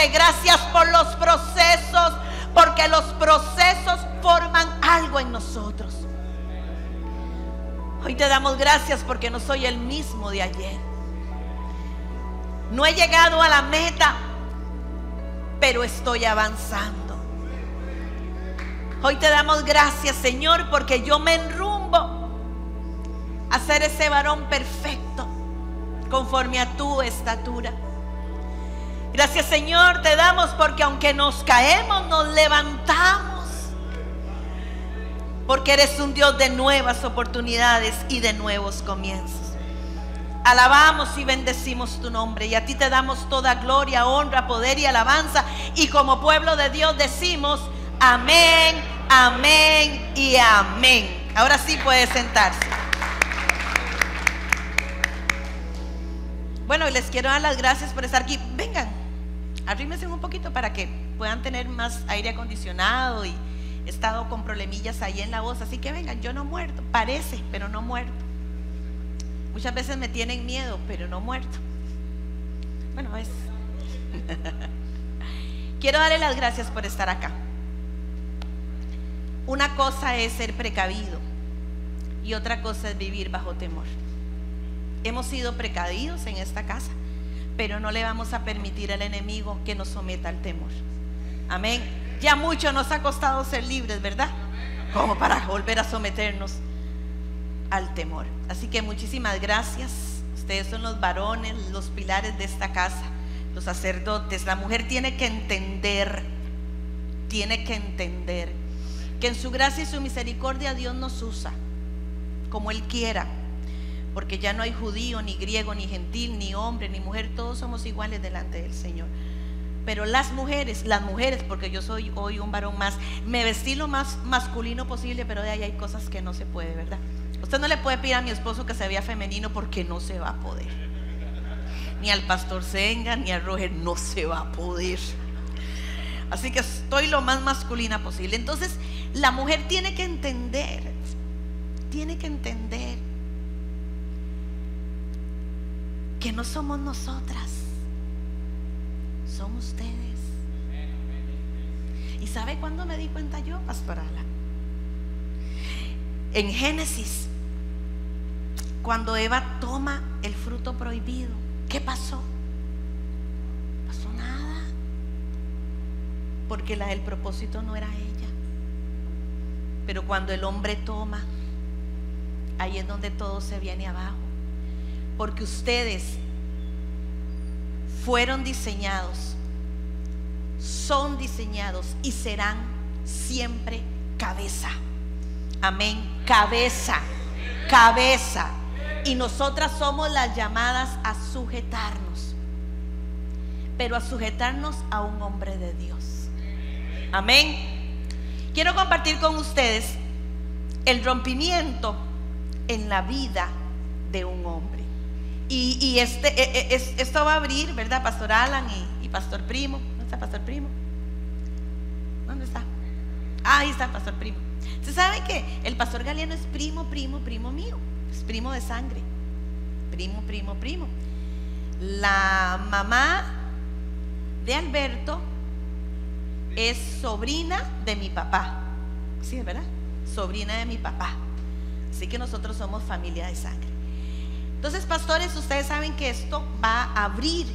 que gracias por los procesos, porque los procesos forman algo en nosotros. Hoy te damos gracias porque no soy el mismo de ayer. No he llegado a la meta, pero estoy avanzando. Hoy te damos gracias, Señor, porque yo me enrumbo a ser ese varón perfecto conforme a tu estatura. Gracias, Señor, te damos porque aunque nos caemos, nos levantamos, porque eres un Dios de nuevas oportunidades y de nuevos comienzos. Alabamos y bendecimos tu nombre, y a ti te damos toda gloria, honra, poder y alabanza, y como pueblo de Dios decimos amén, amén y amén. Ahora sí puede sentarse. Bueno, y les quiero dar las gracias por estar aquí. Vengan, arrímense un poquito para que puedan tener más aire acondicionado, y he estado con problemillas ahí en la voz, así que vengan, yo no muerto, parece, pero no muerto. Muchas veces me tienen miedo, pero no muerto. Bueno, es quiero darle las gracias por estar acá. Una cosa es ser precavido y otra cosa es vivir bajo temor. Hemos sido precavidos en esta casa, pero no le vamos a permitir al enemigo que nos someta al temor. Amén. Ya mucho nos ha costado ser libres, ¿verdad? Como para volver a someternos al temor. Así que muchísimas gracias. Ustedes son los varones, los pilares de esta casa, los sacerdotes. La mujer tiene que entender que en su gracia y su misericordia Dios nos usa como Él quiera, porque ya no hay judío, ni griego, ni gentil, ni hombre, ni mujer, todos somos iguales delante del Señor. Pero las mujeres, porque yo soy hoy un varón más, me vestí lo más masculino posible, pero de ahí hay cosas que no se puede, ¿verdad? Usted no le puede pedir a mi esposo que se vea femenino, porque no se va a poder. Ni al pastor Senga, ni a Roger, no se va a poder. Así que estoy lo más masculina posible. Entonces la mujer tiene que entender que no somos nosotras, son ustedes. ¿Y sabe cuándo me di cuenta yo, pastora Alan? En Génesis, cuando Eva toma el fruto prohibido, ¿qué pasó? No pasó nada, porque el propósito no era ella. Pero cuando el hombre toma, ahí es donde todo se viene abajo, porque ustedes fueron diseñados, son diseñados y serán siempre cabeza. Amén, cabeza. Y nosotras somos las llamadas a sujetarnos, pero a sujetarnos a un hombre de Dios. Amén. Quiero compartir con ustedes el rompimiento en la vida de un hombre. Y esto va a abrir, ¿verdad? Pastor Alan y Pastor Primo. ¿Dónde está Pastor Primo? ¿Dónde está? Ah, ahí está Pastor Primo. ¿Usted sabe que el Pastor Galeano es primo mío? Es primo de sangre. Primo. La mamá de Alberto es sobrina de mi papá. Sí, ¿verdad? Sobrina de mi papá. Así que nosotros somos familia de sangre. Entonces, pastores, ustedes saben que esto va a abrir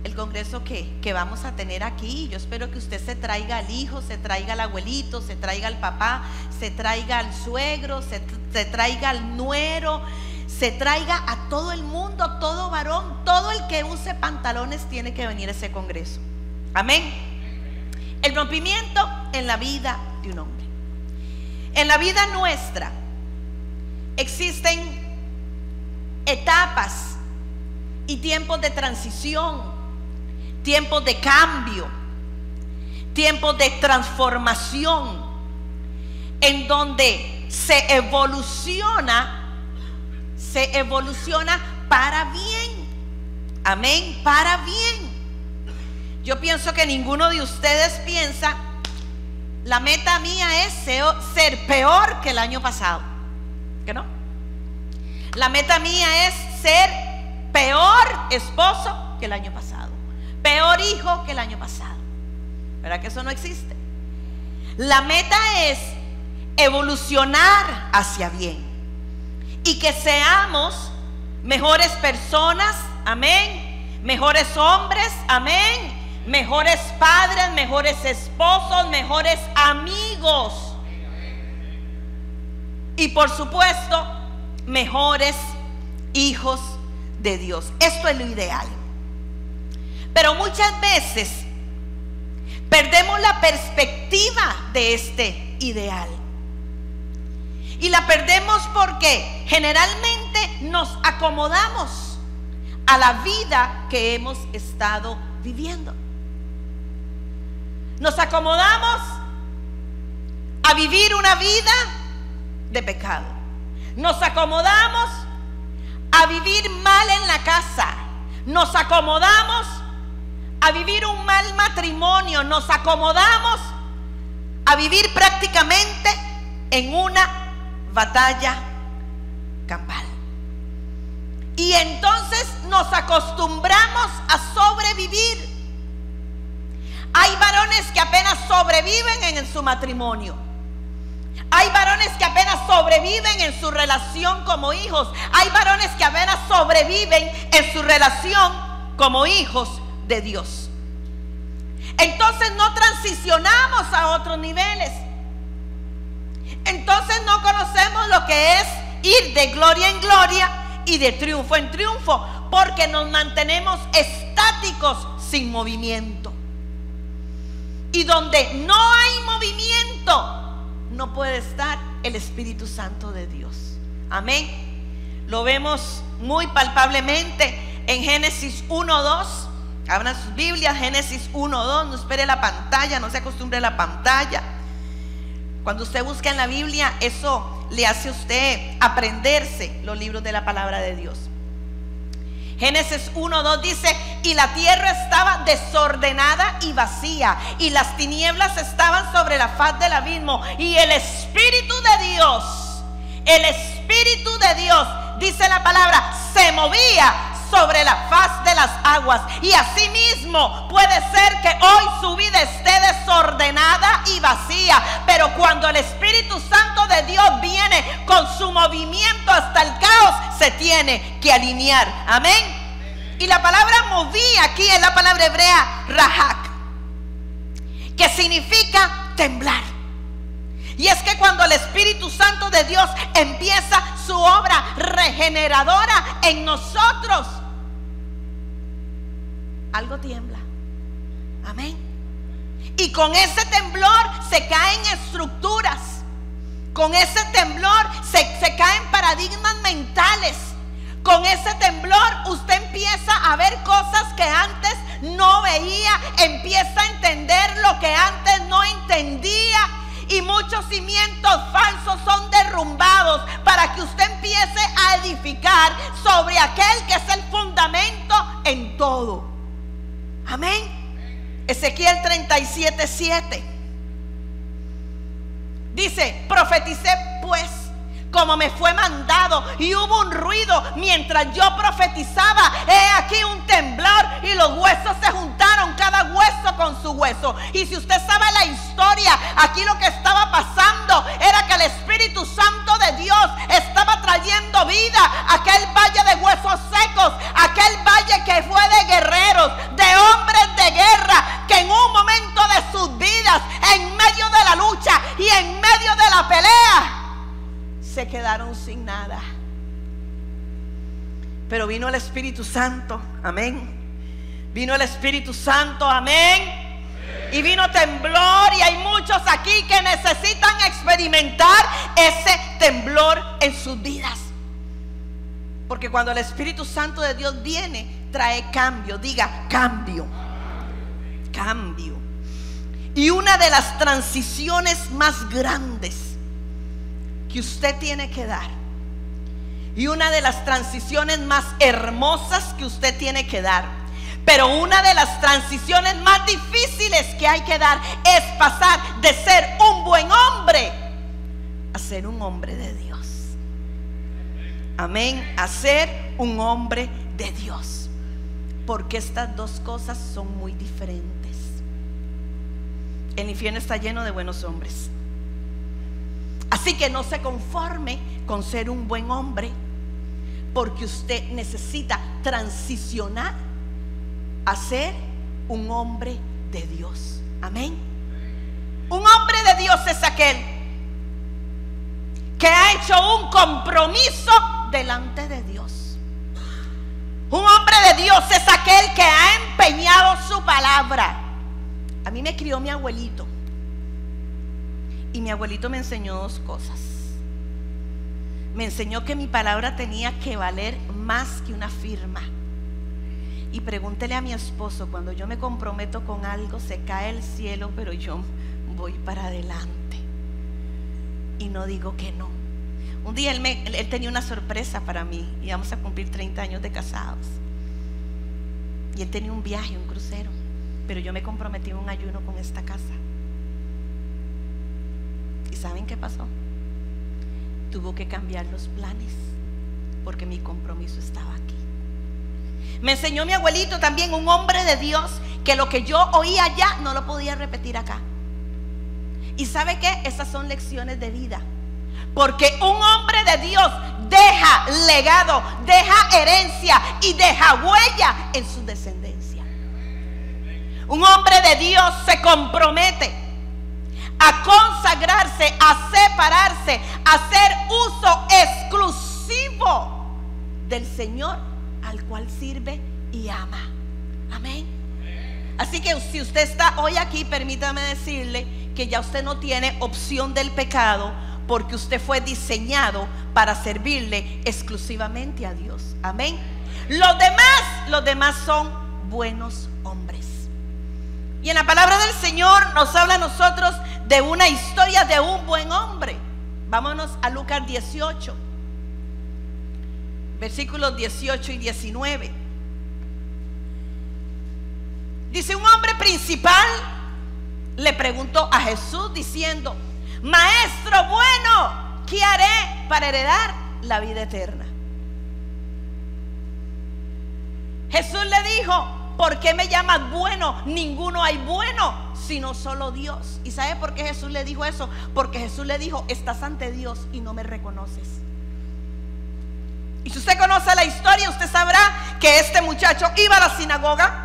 el congreso que vamos a tener aquí. Yo espero que usted se traiga al hijo, se traiga al abuelito, se traiga al papá, se traiga al suegro, se traiga al nuero, se traiga a todo el mundo, todo varón, todo el que use pantalones tiene que venir a ese congreso. Amén. El rompimiento en la vida de un hombre. En la vida nuestra existen etapas y tiempos de transición, tiempos de cambio, tiempos de transformación, en donde se evoluciona para bien. Amén, para bien. Yo pienso que ninguno de ustedes piensa, la meta mía es ser peor que el año pasado. ¿Que no? La meta mía es ser peor esposo que el año pasado, peor hijo que el año pasado. ¿Verdad que eso no existe? La meta es evolucionar hacia bien y que seamos mejores personas, amén, mejores hombres, amén, mejores padres, mejores esposos, mejores amigos y por supuesto mejores hijos de Dios. Esto es lo ideal. Pero muchas veces perdemos la perspectiva de este ideal. Y la perdemos porque generalmente nos acomodamos a la vida que hemos estado viviendo. Nos acomodamos a vivir una vida de pecado. Nos acomodamos a vivir mal en la casa. Nos acomodamos a vivir un mal matrimonio. Nos acomodamos a vivir prácticamente en una batalla campal. Y entonces nos acostumbramos a sobrevivir. Hay varones que apenas sobreviven en su matrimonio. Hay varones que apenas sobreviven en su relación como hijos. Hay varones que apenas sobreviven en su relación como hijos de Dios. Entonces no transicionamos a otros niveles. Entonces no conocemos lo que es ir de gloria en gloria y de triunfo en triunfo, porque nos mantenemos estáticos sin movimiento. Y donde no hay movimiento, no puede estar el Espíritu Santo de Dios. Amén. Lo vemos muy palpablemente en Génesis 1:2. Abran sus Biblias, Génesis 1:2. No espere la pantalla, no se acostumbre a la pantalla. Cuando usted busca en la Biblia, eso le hace a usted aprenderse los libros de la palabra de Dios. Génesis 1:2 dice: y la tierra estaba desordenada y vacía, y las tinieblas estaban sobre la faz del abismo, y el Espíritu de Dios, dice la palabra, se movía sobre la faz de las aguas. Y asimismo puede ser que hoy su vida esté desordenada y vacía, pero cuando el Espíritu Santo de Dios viene con su movimiento hasta el caos, se tiene que alinear. Amén. Y la palabra moví aquí es la palabra hebrea rahak, que significa temblar. Y es que cuando el Espíritu Santo de Dios empieza su obra regeneradora en nosotros, algo tiembla. Amén. Y con ese temblor se caen estructuras. Con ese temblor se caen paradigmas mentales. Con ese temblor usted empieza a ver cosas que antes no veía. Empieza a entender lo que antes no entendía. Y muchos cimientos falsos son derrumbados para que usted empiece a edificar sobre aquel que es el fundamento en todo. Amén. Ezequiel 37:7 dice: profeticé pues como me fue mandado, y hubo un ruido mientras yo profetizaba. He aquí un temblor, y los huesos se juntaron, cada hueso con su hueso. Y si usted sabe la historia, aquí lo que estaba pasando era que el Espíritu Santo de Dios estaba trayendo vida a aquel valle de huesos secos, aquel valle que fue de guerreros, de hombres de guerra, que en un momento de sus vidas, en medio de la lucha y en medio de la pelea, se quedaron sin nada. Pero vino el Espíritu Santo, amén. Vino el Espíritu Santo, amén. Y vino temblor, y hay muchos aquí que necesitan experimentar ese temblor en sus vidas. Porque cuando el Espíritu Santo de Dios viene, trae cambio. Diga cambio. Cambio. Y una de las transiciones más grandes que usted tiene que dar, y una de las transiciones más hermosas que usted tiene que dar, pero una de las transiciones más difíciles que hay que dar, es pasar de ser un buen hombre a ser un hombre de Dios. Amén. A ser un hombre de Dios. porque estas dos cosas son muy diferentes. El infierno está lleno de buenos hombres. Así que no se conforme con ser un buen hombre, porque usted necesita transicionar a ser un hombre de Dios. Amén. Un hombre de Dios es aquel que ha hecho un compromiso delante de Dios. Un hombre de Dios es aquel que ha empeñado su palabra. A mí me crió mi abuelito, y mi abuelito me enseñó dos cosas. Me enseñó que mi palabra tenía que valer más que una firma. Y pregúntele a mi esposo: cuando yo me comprometo con algo, se cae el cielo, pero yo voy para adelante y no digo que no. Un día él tenía una sorpresa para mí. Íbamos a cumplir 30 años de casados, y él tenía un viaje, un crucero, pero yo me comprometí en un ayuno con esta casa. ¿Y saben qué pasó? Tuvo que cambiar los planes porque mi compromiso estaba aquí. Me enseñó mi abuelito también, un hombre de Dios, que lo que yo oía allá no lo podía repetir acá. ¿Y sabe qué? Esas son lecciones de vida, porque un hombre de Dios deja legado, deja herencia y deja huella en su descendencia. Un hombre de Dios se compromete a consagrarse, a separarse, a hacer uso exclusivo del Señor al cual sirve y ama. Amén. Así que si usted está hoy aquí, permítame decirle que ya usted no tiene opción del pecado, porque usted fue diseñado para servirle exclusivamente a Dios. Amén. Los demás son buenos hombres. Y en la palabra del Señor nos habla a nosotros de una historia de un buen hombre. Vámonos a Lucas 18, versículos 18 y 19. Dice: un hombre principal le preguntó a Jesús diciendo: Maestro bueno, ¿qué haré para heredar la vida eterna? Jesús le dijo: ¿por qué me llamas bueno? Ninguno hay bueno sino solo Dios. ¿Y sabe por qué Jesús le dijo eso? Porque Jesús le dijo: estás ante Dios y no me reconoces. Y si usted conoce la historia, usted sabrá que este muchacho iba a la sinagoga,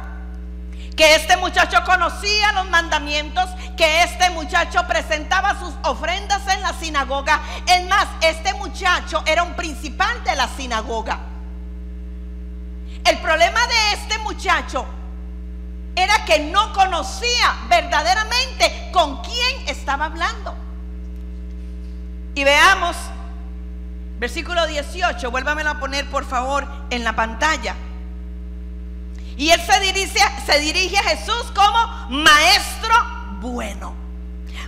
que este muchacho conocía los mandamientos, que este muchacho presentaba sus ofrendas en la sinagoga. Es más, este muchacho era un principal de la sinagoga. El problema de este muchacho era que no conocía verdaderamente con quién estaba hablando. Y veamos versículo 18, vuélvamelo a poner por favor en la pantalla. Y él se dirige a Jesús como maestro bueno.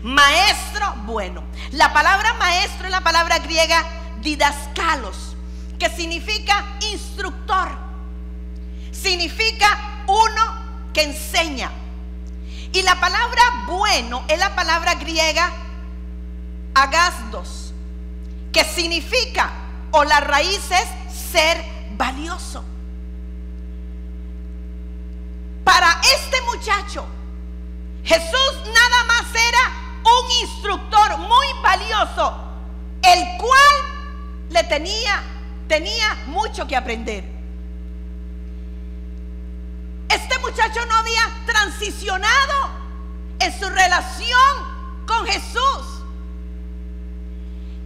Maestro bueno. La palabra maestro es la palabra griega didaskalos, que significa instructor. Significa uno que enseña. Y la palabra bueno es la palabra griega agasdos, que significa, o la raíz es ser valioso. Para este muchacho, Jesús nada más era un instructor muy valioso, el cual le tenía mucho que aprender. Este muchacho no había transicionado en su relación con Jesús.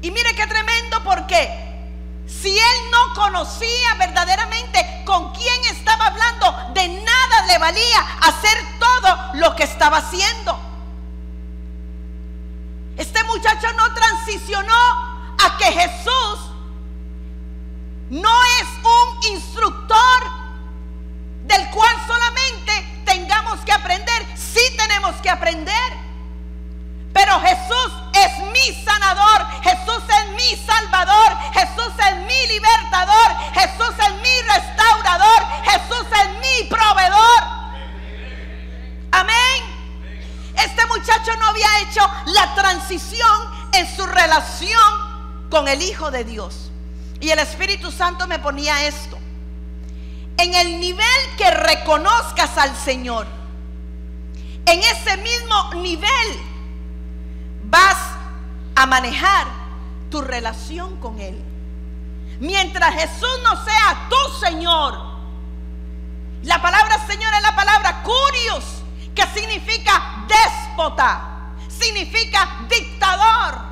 Y mire qué tremendo, porque si él no conocía verdaderamente con quién estaba hablando, de nada le valía hacer todo lo que estaba haciendo. Este muchacho no transicionó a que Jesús no es un instructor del cual solamente tengamos que aprender. Sí tenemos que aprender, pero Jesús es mi sanador, Jesús es mi salvador, Jesús es mi libertador, Jesús es mi restaurador, Jesús es mi proveedor. Amén. Este muchacho no había hecho la transición en su relación con el Hijo de Dios. Y el Espíritu Santo me ponía esto. en el nivel que reconozcas al Señor, en ese mismo nivel vas a manejar tu relación con Él. Mientras Jesús no sea tu Señor, la palabra Señor es la palabra kurios, que significa déspota, significa dictador.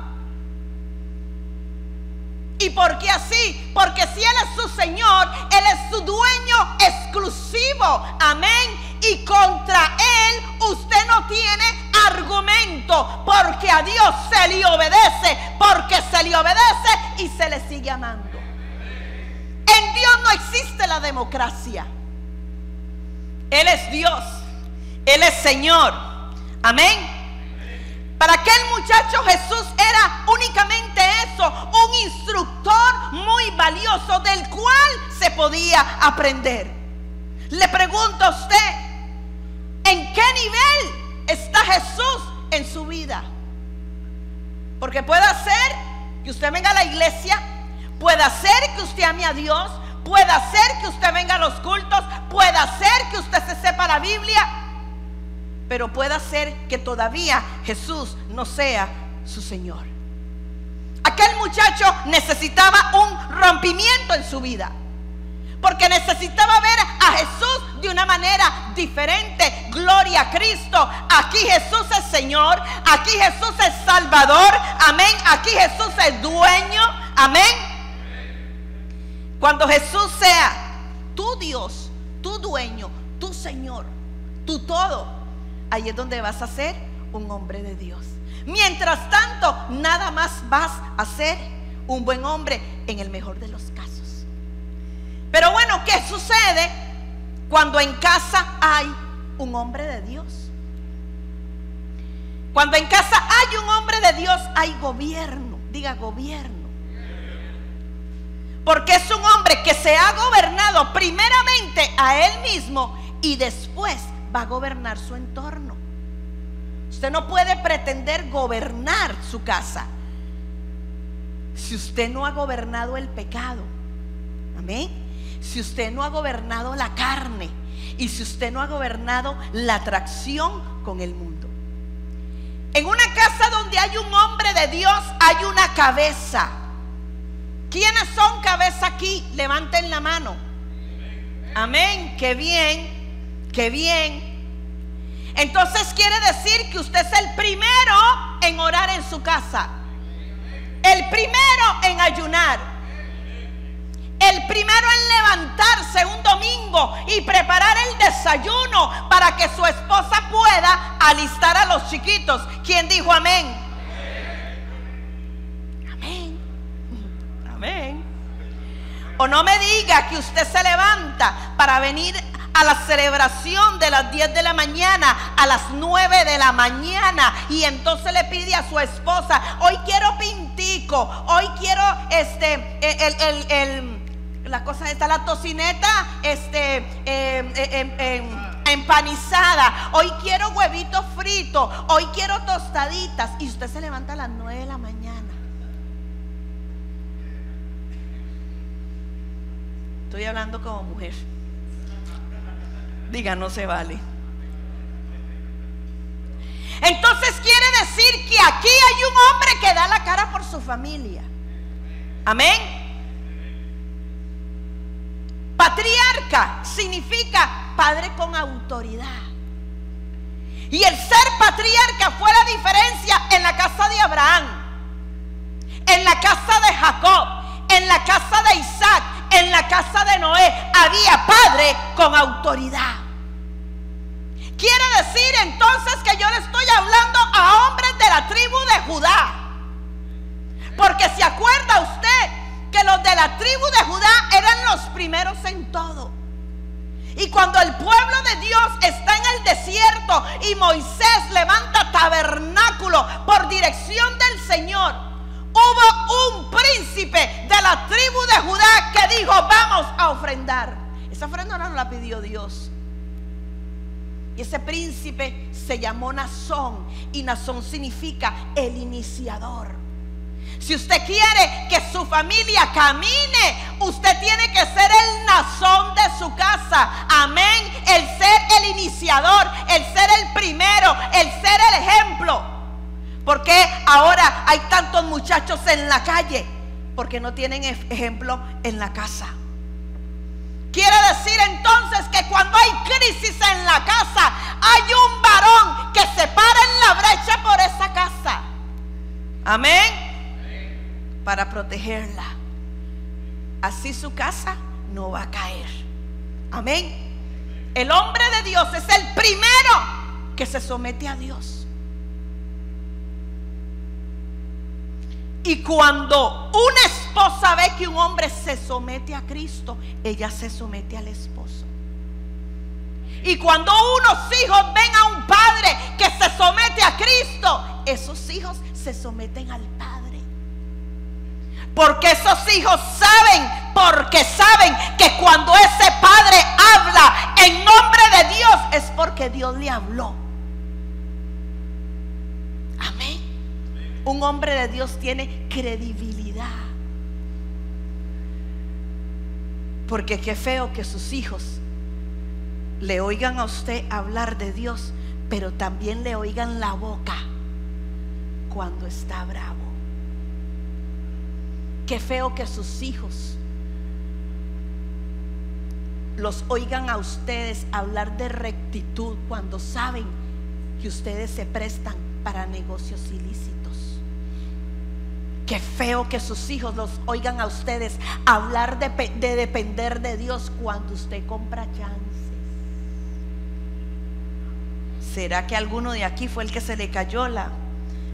¿Y por qué así? Porque si Él es su Señor, Él es su dueño exclusivo. Amén. Y contra Él usted no tiene argumento, porque a Dios se le obedece, porque se le obedece y se le sigue amando. En Dios no existe la democracia. Él es Dios, Él es Señor. Amén. Para aquel muchacho Jesús era únicamente eso, un instructor muy valioso del cual se podía aprender. Le pregunto a usted, ¿en qué nivel está Jesús en su vida? Porque puede ser que usted venga a la iglesia, puede ser que usted ame a Dios, puede ser que usted venga a los cultos, puede ser que usted se sepa la Biblia, pero puede ser que todavía Jesús no sea su Señor. Aquel muchacho necesitaba un rompimiento en su vida, porque necesitaba ver a Jesús de una manera diferente. Gloria a Cristo. Aquí Jesús es Señor, aquí Jesús es Salvador. Amén. Aquí Jesús es dueño. Amén. Cuando Jesús sea tu Dios, tu dueño, tu Señor, tu todo, ahí es donde vas a ser un hombre de Dios. Mientras tanto, nada más vas a ser un buen hombre en el mejor de los casos. Pero bueno, ¿qué sucede cuando en casa hay un hombre de Dios? Cuando en casa hay un hombre de Dios, hay gobierno. Diga gobierno. Porque es un hombre que se ha gobernado primeramente a él mismo y después va a gobernar su entorno. Usted no puede pretender gobernar su casa si usted no ha gobernado el pecado. Amén. Si usted no ha gobernado la carne y si usted no ha gobernado la atracción con el mundo. En una casa donde hay un hombre de Dios hay una cabeza. ¿Quiénes son cabeza aquí? Levanten la mano. Amén. Qué bien, qué bien. Entonces quiere decir que usted es el primero en orar en su casa, el primero en ayunar, el primero en levantarse un domingo y preparar el desayuno para que su esposa pueda alistar a los chiquitos. ¿Quién dijo amén? Amén. Amén. O no me diga que usted se levanta para venir a la celebración de las 10 de la mañana, a las 9 de la mañana, y entonces le pide a su esposa: hoy quiero pintico, hoy quiero la cosa esta, la tocineta empanizada, hoy quiero huevito frito, hoy quiero tostaditas, y usted se levanta a las 9 de la mañana. Estoy hablando como mujer. Diga, no se vale. Entonces quiere decir que aquí hay un hombre que da la cara por su familia. Amén. Patriarca significa padre con autoridad. Y el ser patriarca fue la diferencia en la casa de Abraham, en la casa de Jacob, en la casa de Isaac, en la casa de Noé. Había padre con autoridad. Quiere decir entonces que yo le estoy hablando a hombres de la tribu de Judá. Porque se acuerda usted que los de la tribu de Judá eran los primeros en todo. Y cuando el pueblo de Dios está en el desierto y Moisés levanta tabernáculo por dirección del Señor, hubo un príncipe de la tribu de Judá que dijo: vamos a ofrendar. Esa ofrenda no la pidió Dios. Y ese príncipe se llamó Nazón, y Nazón significa el iniciador. Si usted quiere que su familia camine, usted tiene que ser el nazón de su casa. Amén. El ser el iniciador, el ser el primero, el ser el ejemplo. ¿Por qué ahora hay tantos muchachos en la calle? Porque no tienen ejemplo en la casa. Quiere decir entonces que cuando hay crisis en la casa, hay un varón que se para en la brecha por esa casa. Amén. Para protegerla. Así su casa no va a caer. Amén. El hombre de Dios es el primero que se somete a Dios. Y cuando una esposa ve que un hombre se somete a Cristo, ella se somete al esposo. Y cuando unos hijos ven a un padre que se somete a Cristo, esos hijos se someten al padre. Porque esos hijos saben, porque saben que cuando ese padre habla en nombre de Dios, es porque Dios le habló. Amén. Un hombre de Dios tiene credibilidad. Porque qué feo que sus hijos le oigan a usted hablar de Dios, pero también le oigan la boca cuando está bravo. Qué feo que sus hijos los oigan a ustedes hablar de rectitud cuando saben que ustedes se prestan para negocios ilícitos. Qué feo que sus hijos los oigan a ustedes hablar de depender de Dios cuando usted compra chances. ¿Será que alguno de aquí fue el que se le cayó la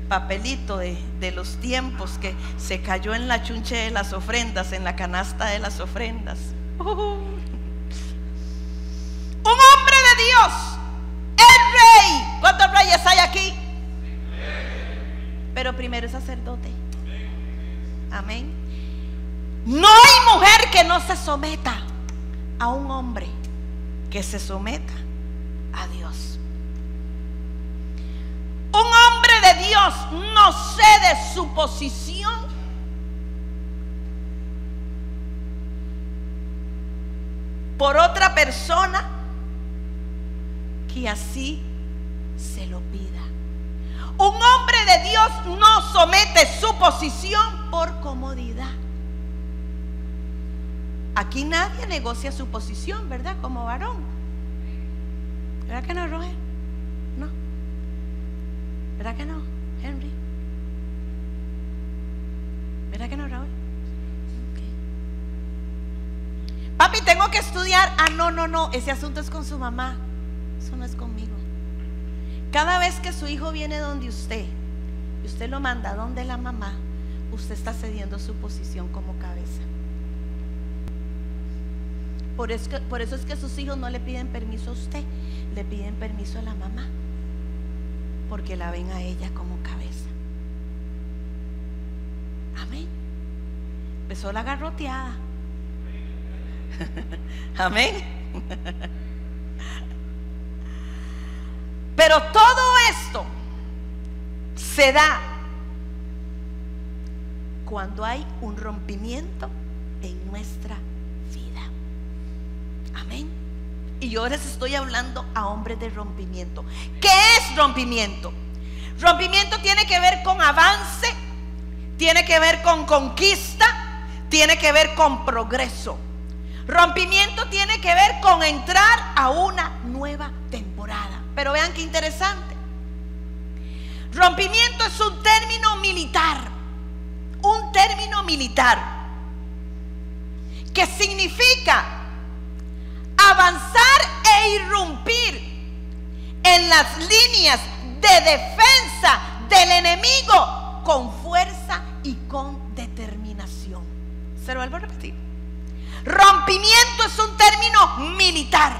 papelito de los tiempos, que se cayó en la chunche de las ofrendas, en la canasta de las ofrendas? Un hombre de Dios, el rey. ¿Cuántos reyes hay aquí? Pero primero es sacerdote. Amén. No hay mujer que no se someta a un hombre que se someta a Dios. Un hombre de Dios no cede su posición por otra persona que así se lo pida. Un hombre de Dios no somete su posición por comodidad. Aquí nadie negocia su posición, ¿verdad? Como varón. ¿Verdad que no, Roger? No. ¿Verdad que no, Henry? ¿Verdad que no, Raúl? Okay. Papi, tengo que estudiar. Ah, no, ese asunto es con su mamá. Eso no es conmigo. Cada vez que su hijo viene donde usted y usted lo manda donde la mamá, usted está cediendo su posición como cabeza. Por eso es que sus hijos no le piden permiso a usted, le piden permiso a la mamá, porque la ven a ella como cabeza. Amén. Empezó la garroteada. Amén. Pero todo esto se da cuando hay un rompimiento en nuestra vida. Amén. Y yo les estoy hablando a hombres de rompimiento. ¿Qué es rompimiento? Rompimiento tiene que ver con avance, tiene que ver con conquista, tiene que ver con progreso. Rompimiento tiene que ver con entrar a una nueva temporada. Pero vean qué interesante. Rompimiento es un término militar. Un término militar que significa avanzar e irrumpir en las líneas de defensa del enemigo con fuerza y con determinación. Se lo vuelvo a repetir. Rompimiento es un término militar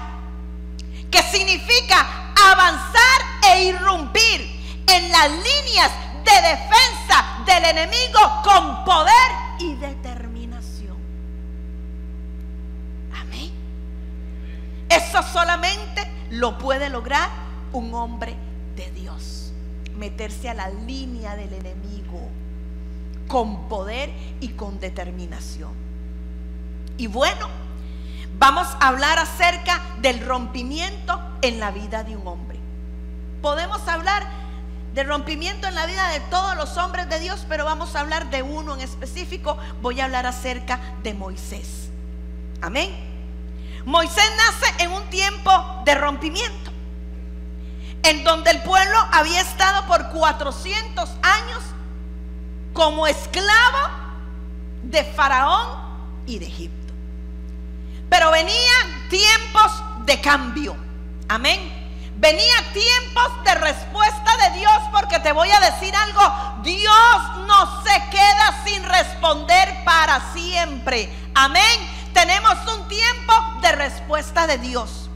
que significa avanzar e irrumpir en las líneas de defensa del enemigo con poder y determinación. Amén. Eso solamente lo puede lograr un hombre de Dios. Meterse a la línea del enemigo con poder y con determinación. Y bueno, vamos a hablar acerca del rompimiento en la vida de un hombre. Podemos hablar de rompimiento en la vida de todos los hombres de Dios, pero vamos a hablar de uno en específico. Voy a hablar acerca de Moisés. Amén. Moisés nace en un tiempo de rompimiento, en donde el pueblo había estado por 400 años como esclavo de Faraón y de Egipto. Pero venían tiempos de cambio. Amén. Venían tiempos de respuesta de Dios, porque te voy a decir algo: Dios no se queda sin responder para siempre. Amén. Tenemos un tiempo de respuesta de Dios,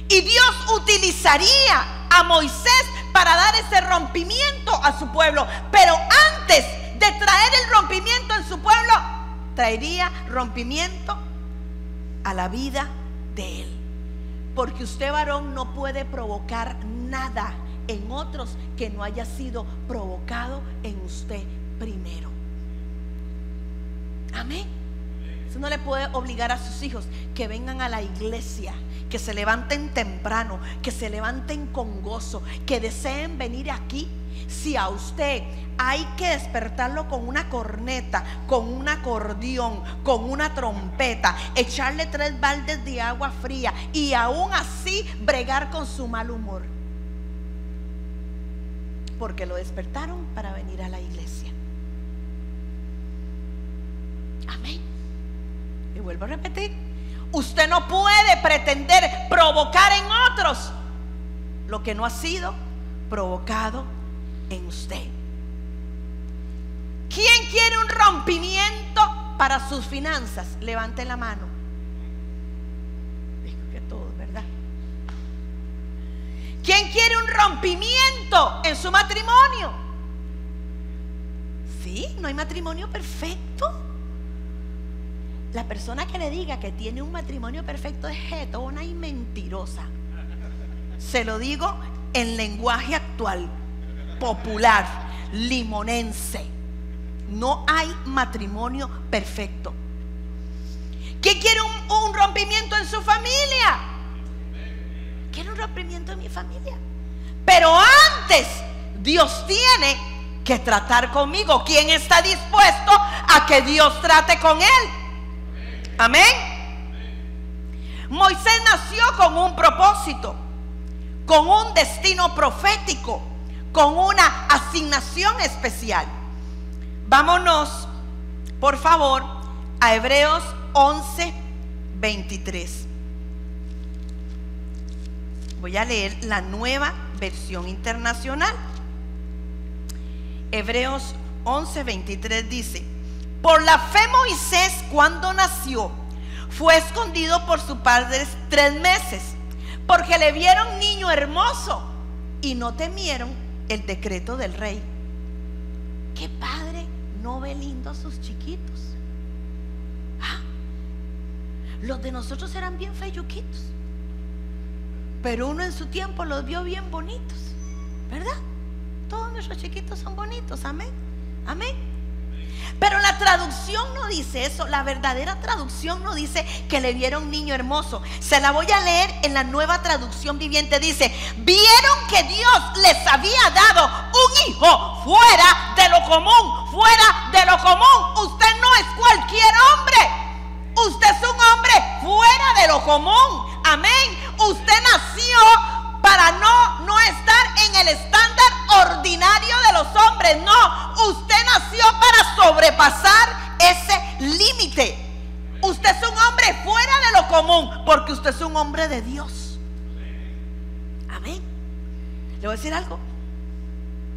y Dios utilizaría a Moisés para dar ese rompimiento a su pueblo. Pero antes de traer el rompimiento en su pueblo, traería rompimiento a la vida de él. Porque usted, varón, no puede provocar nada en otros que no haya sido provocado en usted primero. Amén. Usted no le puede obligar a sus hijos que vengan a la iglesia, que se levanten temprano, que se levanten con gozo, que deseen venir aquí, si a usted hay que despertarlo con una corneta, con un acordeón, con una trompeta, echarle 3 baldes de agua fría y aún así bregar con su mal humor, porque lo despertaron para venir a la iglesia. Amén. Y vuelvo a repetir: usted no puede pretender provocar en otros lo que no ha sido provocado en usted. ¿Quién quiere un rompimiento para sus finanzas? Levante la mano. Digo que todos, ¿verdad? ¿Quién quiere un rompimiento en su matrimonio? Sí, no hay matrimonio perfecto. La persona que le diga que tiene un matrimonio perfecto es jetona y mentirosa. Se lo digo en lenguaje actual, popular, limonense. No hay matrimonio perfecto. ¿Quién quiere un rompimiento en su familia? Quiero un rompimiento en mi familia. Pero antes, Dios tiene que tratar conmigo. ¿Quién está dispuesto a que Dios trate con él? Amén. Moisés nació con un propósito, con un destino profético, con una asignación especial. Vámonos, por favor, a Hebreos 11:23. Voy a leer la Nueva Versión Internacional. Hebreos 11:23 dice: por la fe Moisés, cuando nació, fue escondido por sus padres 3 meses, porque le vieron niño hermoso y no temieron el decreto del rey. ¿Qué padre no ve lindo a sus chiquitos? Los de nosotros eran bien feyuquitos, pero uno en su tiempo los vio bien bonitos, ¿verdad? Todos nuestros chiquitos son bonitos, amén, amén. Pero la traducción no dice eso. La verdadera traducción no dice que le vieron niño hermoso. Se la voy a leer en la Nueva Traducción Viviente. Dice: vieron que Dios les había dado un hijo fuera de lo común, fuera de lo común. Usted no es cualquier hombre, usted es un hombre fuera de lo común, amén. Usted nació para no estar en el estándar ordinario de los hombres. No, usted nació para sobrepasar ese límite. Usted es un hombre fuera de lo común, porque usted es un hombre de Dios. Amén. Le voy a decir algo: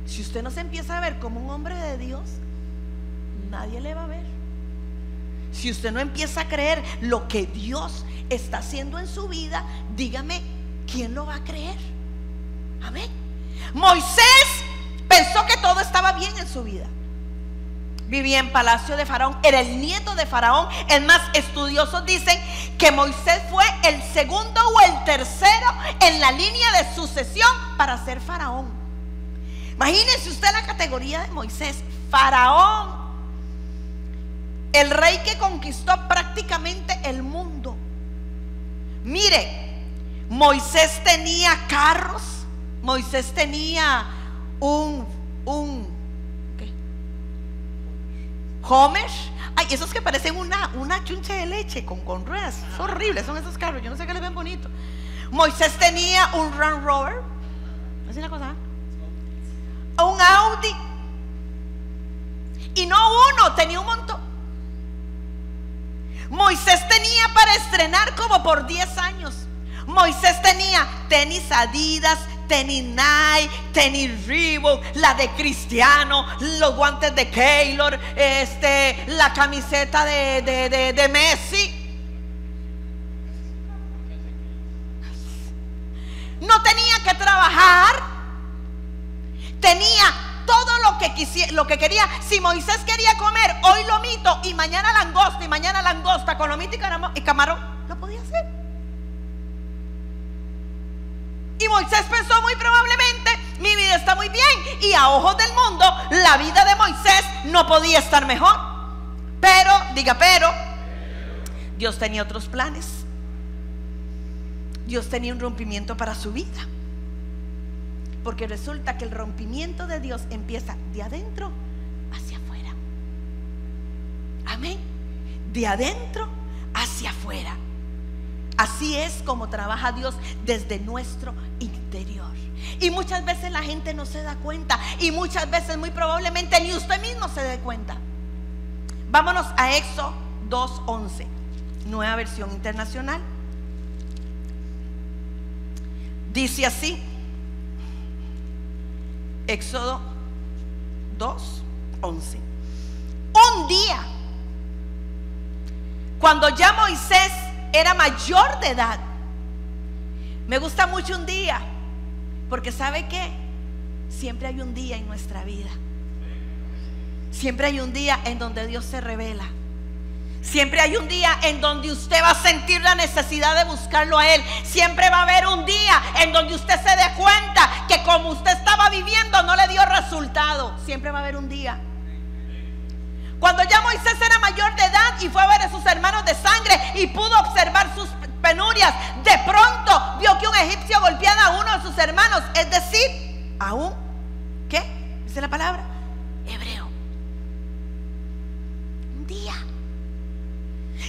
si usted no se empieza a ver como un hombre de Dios, nadie le va a ver. Si usted no empieza a creer lo que Dios está haciendo en su vida, dígame, ¿quién lo va a creer? Amén. Moisés pensó que todo estaba bien en su vida. Vivía en palacio de Faraón, era el nieto de Faraón. Es más, estudiosos dicen que Moisés fue el segundo o el tercero en la línea de sucesión para ser Faraón. Imagínense usted la categoría de Moisés: Faraón, el rey que conquistó prácticamente el mundo. Mire, Moisés tenía carros, Moisés tenía un ¿qué? Homer. Ay, esos que parecen una chunche de leche con ruedas. Es horrible, son esos carros, yo no sé qué les ven bonito. Moisés tenía un Land Rover, ¿así la cosa? Un Audi. Y no uno, tenía un montón. Moisés tenía para estrenar como por 10 años. Moisés tenía tenis Adidas, tenis Nike, tenis Reebok, la de Cristiano, los guantes de Keylor, la camiseta de Messi. No tenía que trabajar, tenía todo lo que quería. Si Moisés quería comer hoy lomito y mañana langosta con lomito y camarón, lo podía hacer. Y Moisés pensó, muy probablemente mi vida está muy bien, y a ojos del mundo la vida de Moisés no podía estar mejor. Pero, Dios tenía otros planes. Dios tenía un rompimiento para su vida, porque resulta que el rompimiento de Dios empieza de adentro hacia afuera. Amén. De adentro hacia afuera. Así es como trabaja Dios desde nuestro interior. Y muchas veces la gente no se da cuenta, y muchas veces muy probablemente ni usted mismo se dé cuenta. Vámonos a Éxodo 2:11, Nueva Versión Internacional. Dice así, Éxodo 2:11. Un día, cuando ya Moisés era mayor de edad. Me gusta mucho un día, porque ¿sabe qué? Siempre hay un día en nuestra vida. Siempre hay un día en donde Dios se revela. Siempre hay un día en donde usted va a sentir la necesidad de buscarlo a Él. Siempre va a haber un día en donde usted se dé cuenta que como usted estaba viviendo no le dio resultado. Siempre va a haber un día. Cuando ya Moisés era mayor de edad y fue a ver a sus hermanos de sangre y pudo observar sus penurias, de pronto vio que un egipcio golpeaba a uno de sus hermanos, es decir, a un, ¿qué? Dice la palabra, hebreo. Un día.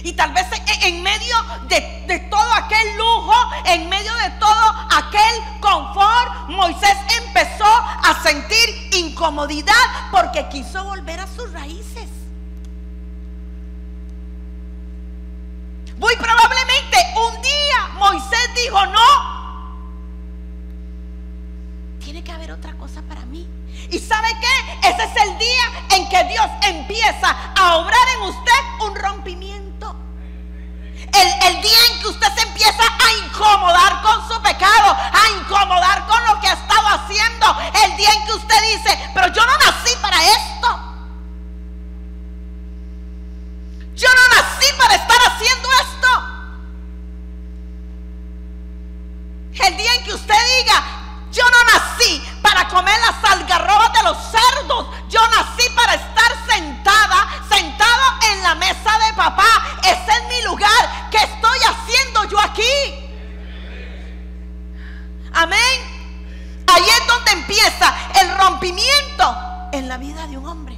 Y tal vez en medio de todo aquel lujo, en medio de todo aquel confort, Moisés empezó a sentir incomodidad porque quiso volver a sus raíces. Muy probablemente un día Moisés dijo, no, tiene que haber otra cosa para mí. ¿Y sabe qué? Ese es el día en que Dios empieza a obrar en usted un rompimiento. El día en que usted se empieza a incomodar con su pecado, a incomodar con lo que ha estado haciendo. El día en que usted dice, pero yo no nací para esto. Yo no nací para estar haciendo esto. El día en que usted diga, yo no nací para comer las algarrobas de los cerdos. Yo nací para estar sentado en la mesa de papá. Ese es mi lugar. ¿Qué estoy haciendo yo aquí? Amén. Ahí es donde empieza el rompimiento en la vida de un hombre.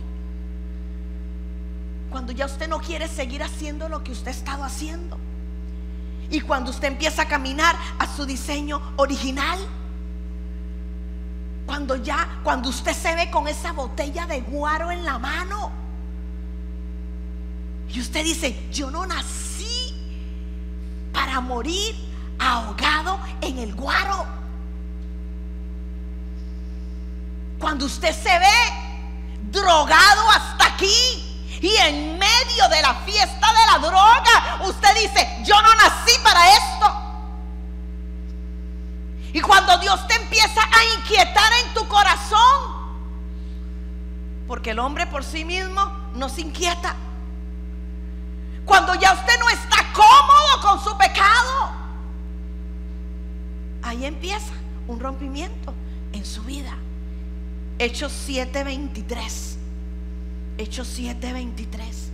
Cuando ya usted no quiere seguir haciendo lo que usted ha estado haciendo, y cuando usted empieza a caminar a su diseño original. Cuando usted se ve con esa botella de guaro en la mano y usted dice, yo no nací para morir ahogado en el guaro. Cuando usted se ve drogado hasta aquí y en medio de la fiesta de la droga usted dice, yo no nací para esto. Y cuando Dios te empieza a inquietar en tu corazón, porque el hombre por sí mismo no se inquieta. Cuando ya usted no está cómodo con su pecado, ahí empieza un rompimiento en su vida. Hechos 7:23. Hechos 7:23.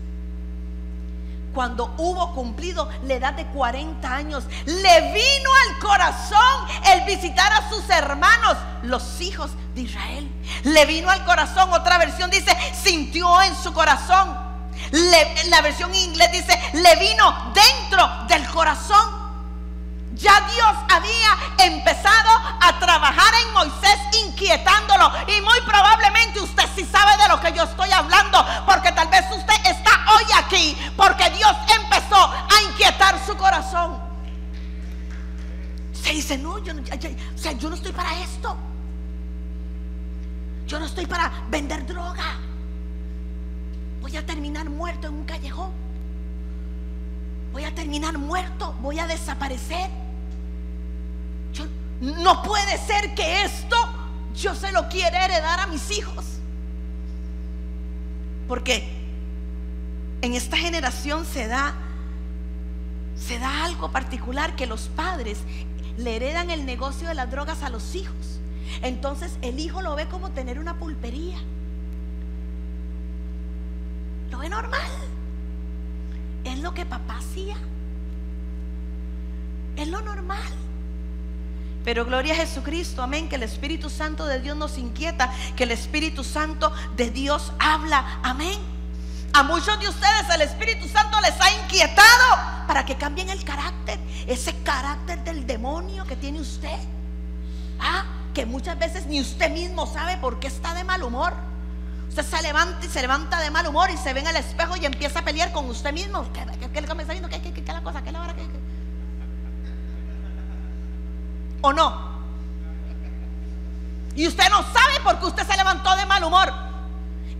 Cuando hubo cumplido la edad de 40 años, le vino al corazón el visitar a sus hermanos, los hijos de Israel. Le vino al corazón. Otra versión dice, sintió en su corazón. La versión en inglés dice, le vino dentro del corazón. Ya Dios había empezado a trabajar en Moisés, inquietándolo. Y muy probablemente usted sí sabe de lo que yo estoy hablando, porque tal vez usted está hoy aquí porque Dios empezó a inquietar su corazón. Se dice, no, yo no estoy para esto. Yo no estoy para vender droga. Voy a terminar muerto en un callejón. Voy a terminar muerto. Voy a desaparecer. No puede ser que esto yo se lo quiera heredar a mis hijos. Porque en esta generación se da algo particular, que los padres le heredan el negocio de las drogas a los hijos. Entonces el hijo lo ve como tener una pulpería. Lo ve normal. Es lo que papá hacía. Es lo normal. Pero gloria a Jesucristo, amén, que el Espíritu Santo de Dios nos inquieta, que el Espíritu Santo de Dios habla, amén. A muchos de ustedes el Espíritu Santo les ha inquietado para que cambien el carácter, ese carácter del demonio que tiene usted, que muchas veces ni usted mismo sabe por qué está de mal humor. Usted se levanta de mal humor y se ve en el espejo y empieza a pelear con usted mismo. ¿Qué es lo que me está diciendo? ¿Qué es la cosa? ¿Qué es la hora? ¿O no? Y usted no sabe por qué usted se levantó de mal humor.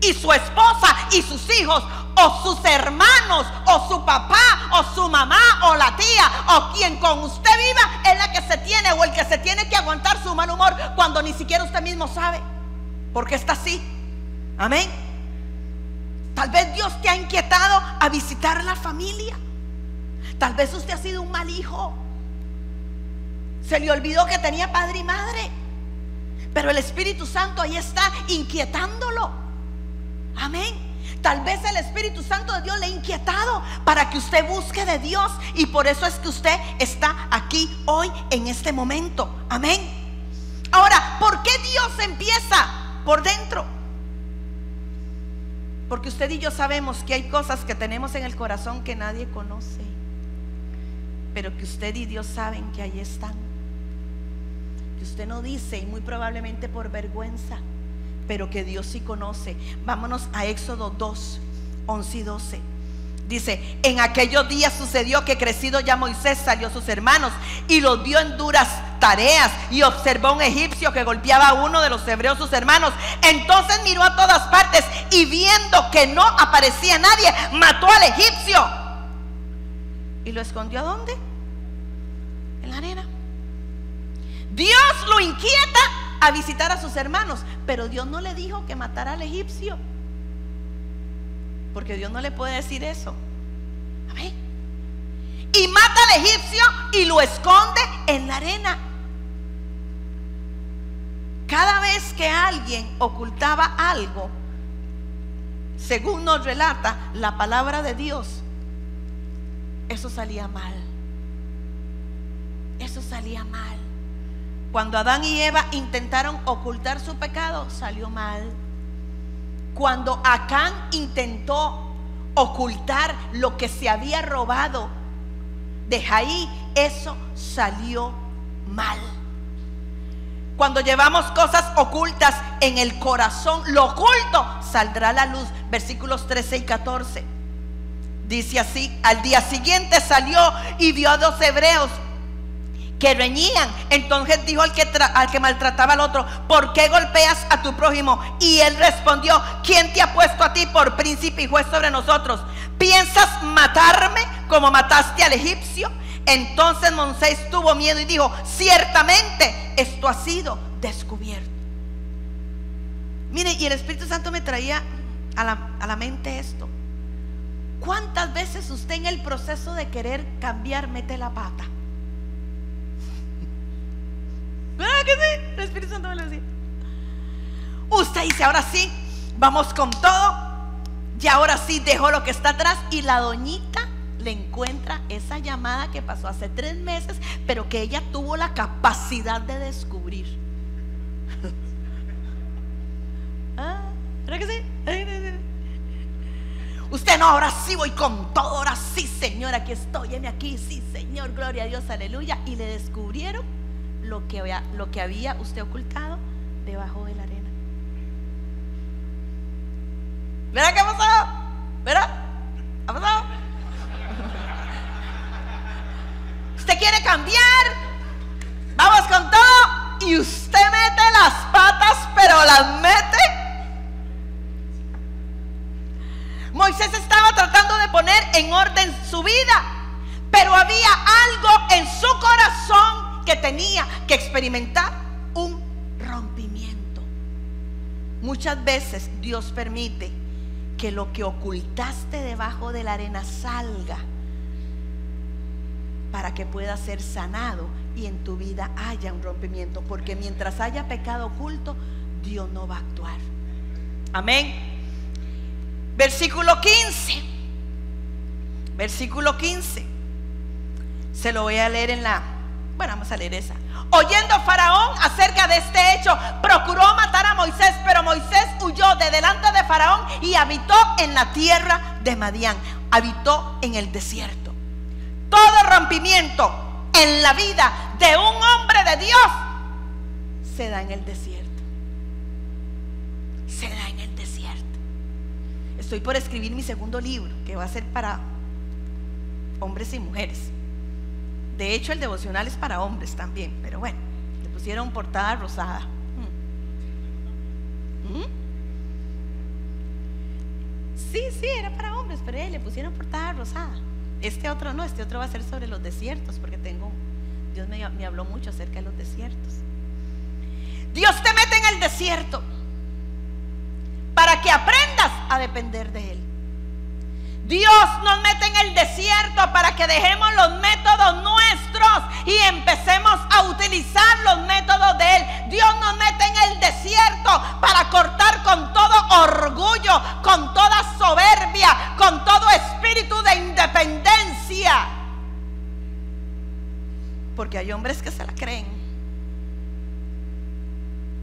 Y su esposa y sus hijos, o sus hermanos, o su papá, o su mamá, o la tía, o quien con usted viva, es la que se tiene, o el que se tiene que aguantar su mal humor, cuando ni siquiera usted mismo sabe por qué está así. Amén. Tal vez Dios te ha inquietado a visitar la familia. Tal vez usted ha sido un mal hijo. Se le olvidó que tenía padre y madre, pero el Espíritu Santo ahí está inquietándolo. Amén. Tal vez el Espíritu Santo de Dios le ha inquietado para que usted busque de Dios, y por eso es que usted está aquí hoy en este momento. Amén. Ahora, ¿por qué Dios empieza por dentro? Porque usted y yo sabemos que hay cosas que tenemos en el corazón que nadie conoce, pero que usted y Dios saben que ahí están, que usted no dice, y muy probablemente por vergüenza, pero que Dios sí conoce. Vámonos a Éxodo 2, 11 y 12. Dice: en aquellos días sucedió que crecido ya Moisés salió a sus hermanos y los vio en duras tareas, y observó a un egipcio que golpeaba a uno de los hebreos sus hermanos. Entonces miró a todas partes y viendo que no aparecía nadie, mató al egipcio y lo escondió. ¿A dónde? En la arena. Dios lo inquieta a visitar a sus hermanos, pero Dios no le dijo que matara al egipcio, porque Dios no le puede decir eso. Amén. Y mata al egipcio y lo esconde en la arena. Cada vez que alguien ocultaba algo, según nos relata la palabra de Dios, eso salía mal. Eso salía mal. Cuando Adán y Eva intentaron ocultar su pecado, salió mal. Cuando Acán intentó ocultar lo que se había robado de Jaí, eso salió mal. Cuando llevamos cosas ocultas en el corazón, lo oculto saldrá a la luz. Versículos 13 y 14. Dice así: al día siguiente salió y vio a 2 hebreos que reñían. Entonces dijo al que maltrataba al otro: ¿por qué golpeas a tu prójimo? Y él respondió: ¿quién te ha puesto a ti por príncipe y juez sobre nosotros? ¿Piensas matarme como mataste al egipcio? Entonces Moisés tuvo miedo y dijo: ciertamente esto ha sido descubierto. Mire, y el Espíritu Santo me traía a la mente esto. ¿Cuántas veces usted en el proceso de querer cambiar mete la pata? ¿Verdad que sí? El Espíritu Santo me lo decía. Usted dice: ahora sí, vamos con todo, Ya ahora sí dejó lo que está atrás, y la doñita le encuentra esa llamada que pasó hace 3 meses, pero que ella tuvo la capacidad de descubrir. ¿Verdad que sí? Usted no, ahora sí voy con todo, ahora sí, Señor, aquí estoy, heme aquí, sí, Señor, gloria a Dios, aleluya. Y le descubrieron lo que había usted ocultado debajo de la arena. ¿Verdad que ha pasado? ¿Verdad? ¿Ha pasado? Usted quiere cambiar, vamos con todo, y usted mete las patas, pero las mete. Moisés estaba tratando de poner en orden su vida, pero había algo en su corazón que tenía que experimentar un rompimiento. Muchas veces Dios permite que lo que ocultaste debajo de la arena salga para que pueda ser sanado y en tu vida haya un rompimiento, porque mientras haya pecado oculto, Dios no va a actuar. Amén. Versículo 15. Versículo 15. Se lo voy a leer vamos a leer esa. Oyendo Faraón acerca de este hecho, procuró matar a Moisés, pero Moisés huyó de delante de Faraón y habitó en la tierra de Madián. Habitó en el desierto. Todo rompimiento en la vida de un hombre de Dios se da en el desierto. Se da en el desierto. Estoy por escribir mi segundo libro, que va a ser para hombres y mujeres. De hecho, el devocional es para hombres también, pero bueno, le pusieron portada rosada. Sí, era para hombres, pero le pusieron portada rosada. Este otro no, este otro va a ser sobre los desiertos, porque Dios me habló mucho acerca de los desiertos. Dios te mete en el desierto para que aprendas a depender de Él. Dios nos mete en el desierto para que dejemos los métodos nuestros y empecemos a utilizar los métodos de Él. Dios nos mete en el desierto para cortar con todo orgullo, con toda soberbia, con todo espíritu de independencia. Porque hay hombres que se la creen.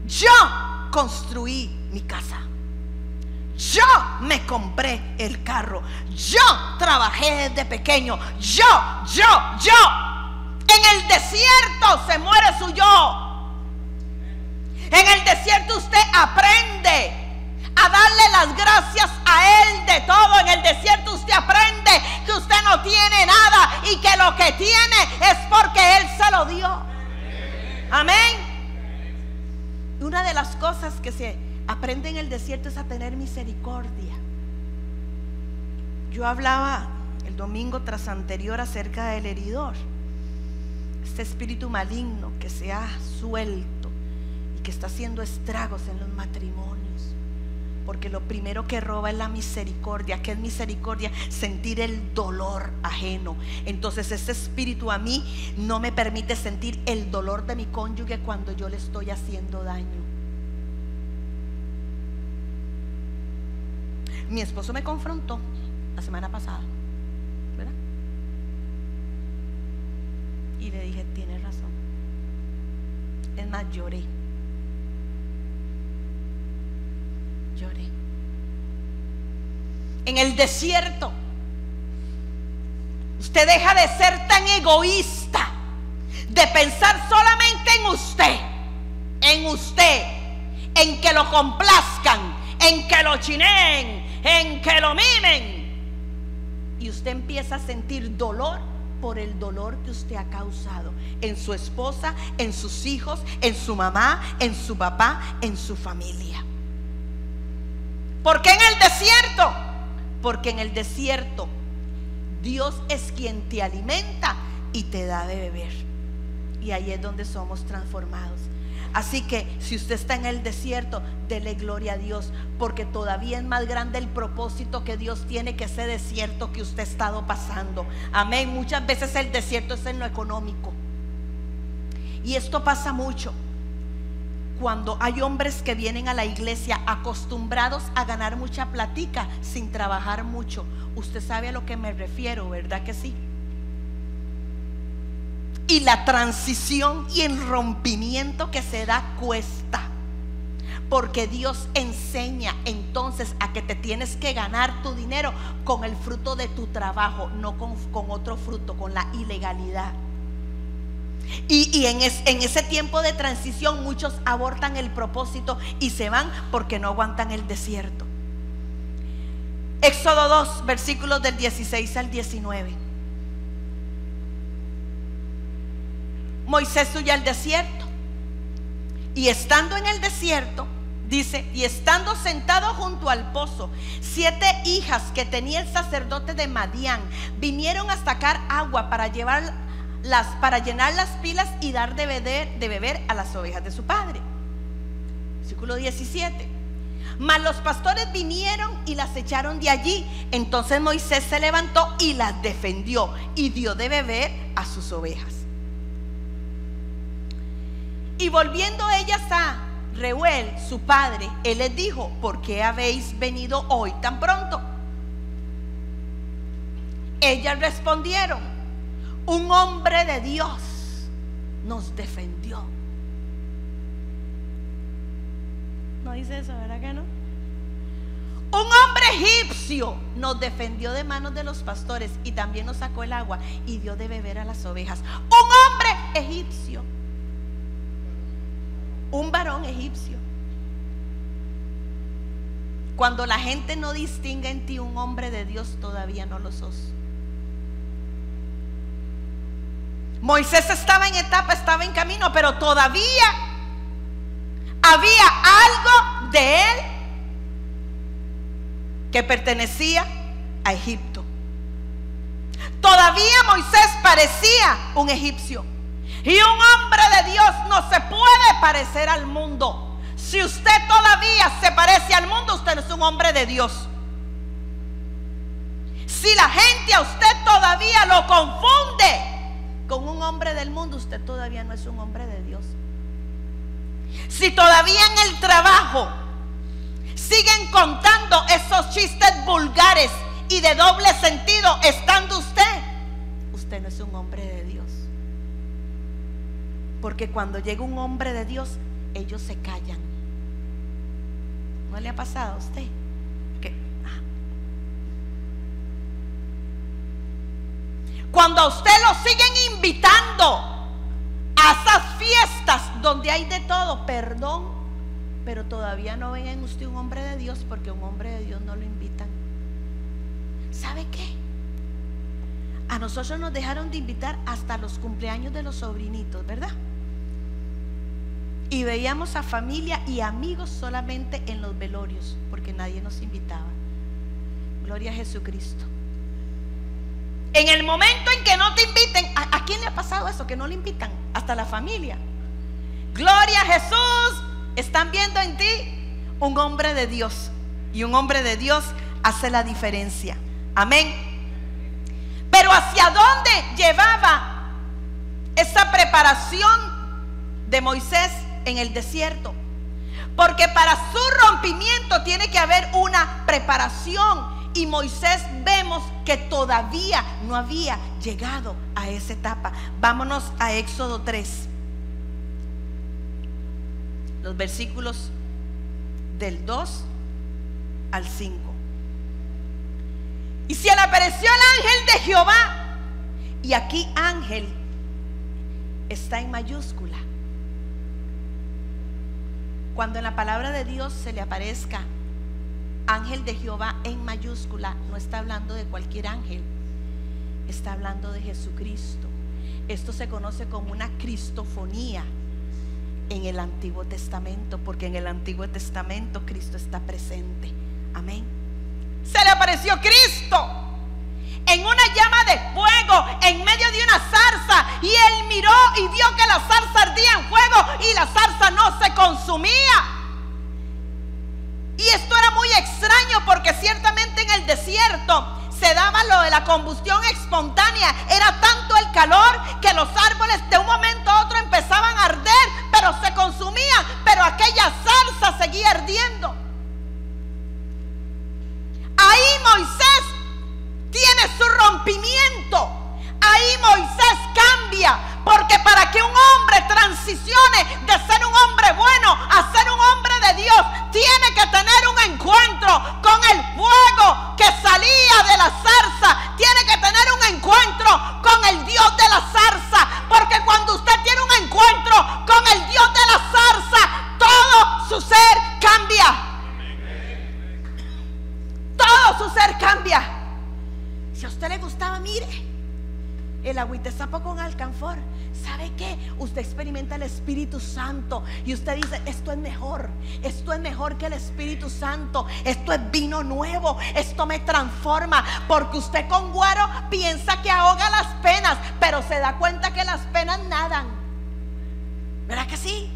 Yo construí mi casa. Yo me compré el carro. Yo trabajé desde pequeño. Yo. En el desierto se muere su yo. En el desierto usted aprende a darle las gracias a Él de todo. En el desierto usted aprende que usted no tiene nada y que lo que tiene es porque Él se lo dio. Amén. Una de las cosas que se aprende en el desierto es a tener misericordia. Yo hablaba el domingo tras anterior acerca del heridor, este espíritu maligno que se ha suelto y que está haciendo estragos en los matrimonios, porque lo primero que roba es la misericordia. ¿Qué es misericordia? Sentir el dolor ajeno. Entonces ese espíritu a mí no me permite sentir el dolor de mi cónyuge cuando yo le estoy haciendo daño. Mi esposo me confrontó la semana pasada, ¿verdad? Y le dije, tienes razón. Es más, lloré. En el desierto usted deja de ser tan egoísta, de pensar solamente en usted, en que lo complazcan, en que lo chineen, en que lo mimen, y usted empieza a sentir dolor por el dolor que usted ha causado en su esposa, en sus hijos, en su mamá, en su papá, en su familia. ¿Por qué en el desierto? Porque en el desierto Dios es quien te alimenta y te da de beber, y ahí es donde somos transformados. Así que si usted está en el desierto, dele gloria a Dios, porque todavía es más grande el propósito que Dios tiene que ese desierto que usted ha estado pasando. Amén. Muchas veces el desierto es en lo económico, y esto pasa mucho. cuando hay hombres que vienen a la iglesia acostumbrados a ganar mucha platica sin trabajar mucho. Usted sabe a lo que me refiero, ¿verdad que sí? Y la transición y el rompimiento que se da cuesta, porque Dios enseña entonces a que te tienes que ganar tu dinero con el fruto de tu trabajo, no con otro fruto, con la ilegalidad. Y en ese tiempo de transición muchos abortan el propósito y se van porque no aguantan el desierto. Éxodo 2, versículos del 16 al 19. Moisés huye al desierto, y estando en el desierto, dice, y estando sentado junto al pozo, 7 hijas que tenía el sacerdote de Madián vinieron a sacar agua para llenar las pilas y dar de beber a las ovejas de su padre. Versículo 17. Mas los pastores vinieron y las echaron de allí. Entonces Moisés se levantó y las defendió y dio de beber a sus ovejas. Y volviendo ellas a Reuel, su padre, él les dijo: ¿por qué habéis venido hoy tan pronto? Ellas respondieron: un hombre de Dios nos defendió. ¿No dice eso, verdad que no? Un hombre egipcio nos defendió de manos de los pastores y también nos sacó el agua y dio de beber a las ovejas. Un hombre egipcio, un varón egipcio. Cuando la gente no distingue en ti un hombre de Dios, todavía no lo sos. Moisés estaba en etapa, estaba en camino, pero todavía había algo de él que pertenecía a Egipto. Todavía Moisés parecía un egipcio. Y un hombre de Dios no se puede parecer al mundo. Si usted todavía se parece al mundo, usted no es un hombre de Dios. Si la gente a usted todavía lo confunde con un hombre del mundo, usted todavía no es un hombre de Dios. Si todavía en el trabajo siguen contando esos chistes vulgares y de doble sentido estando usted no es un hombre de Dios. Porque cuando llega un hombre de Dios, ellos se callan. ¿No le ha pasado a usted? Cuando a usted lo siguen invitando a esas fiestas donde hay de todo, perdón, pero todavía no ven en usted un hombre de Dios, porque un hombre de Dios no lo invitan. ¿Sabe qué? A nosotros nos dejaron de invitar hasta los cumpleaños de los sobrinitos, ¿verdad? Y veíamos a familia y amigos solamente en los velorios, porque nadie nos invitaba. Gloria a Jesucristo. En el momento en que no te inviten, ¿a quién le ha pasado eso? Que no le invitan, hasta la familia. Gloria a Jesús. Están viendo en ti un hombre de Dios, y un hombre de Dios hace la diferencia. Amén. Pero ¿hacia dónde llevaba esa preparación de Moisés en el desierto? Porque para su rompimiento tiene que haber una preparación. Y Moisés vemos que todavía no había llegado a esa etapa. Vámonos a Éxodo 3. Los versículos del 2 al 5. Y se le apareció el ángel de Jehová. Y aquí ángel está en mayúscula. Cuando en la palabra de Dios se le aparezca ángel de Jehová en mayúscula, no está hablando de cualquier ángel, está hablando de Jesucristo. Esto se conoce como una cristofonía en el Antiguo Testamento, porque en el Antiguo Testamento Cristo está presente. Amén. Se le apareció Cristo en una llama de fuego en medio de una zarza, y él miró y vio que la zarza ardía en fuego y la zarza no se consumía. Y esto era muy extraño, porque ciertamente en el desierto se daba lo de la combustión espontánea. Era tanto el calor que los árboles de un momento a otro empezaban a arder, pero pero se consumían, pero aquella zarza seguía ardiendo. Ahí Moisés tiene su rompimiento. Ahí Moisés cambia, porque para que un hombre transicione de ser un hombre bueno a ser un hombre de Dios, tiene que tener un encuentro con el fuego que salía de la zarza. Tiene que tener un encuentro con el Dios de la zarza, porque cuando usted tiene un encuentro con el Dios de la zarza, todo su ser cambia. Todo su ser cambia. Si a usted le gustaba, mire, el agüita de sapo con alcanfor, ¿sabe qué? Usted experimenta el Espíritu Santo y usted dice: esto es mejor que el Espíritu Santo, esto es vino nuevo, esto me transforma. Porque usted con guaro piensa que ahoga las penas, pero se da cuenta que las penas nadan. ¿Verdad que sí?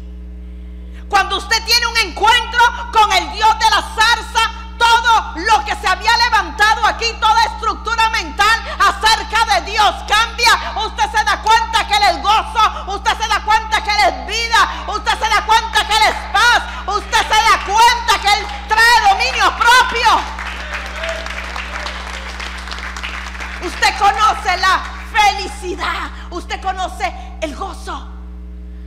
Cuando usted tiene un encuentro con el Dios de la zarza, todo lo que se había levantado aquí, toda estructura mental acerca de Dios cambia. Usted se da cuenta que Él es gozo, usted se da cuenta que Él es vida, usted se da cuenta que Él es paz, usted se da cuenta que Él trae dominio propio. Usted conoce la felicidad, usted conoce el gozo.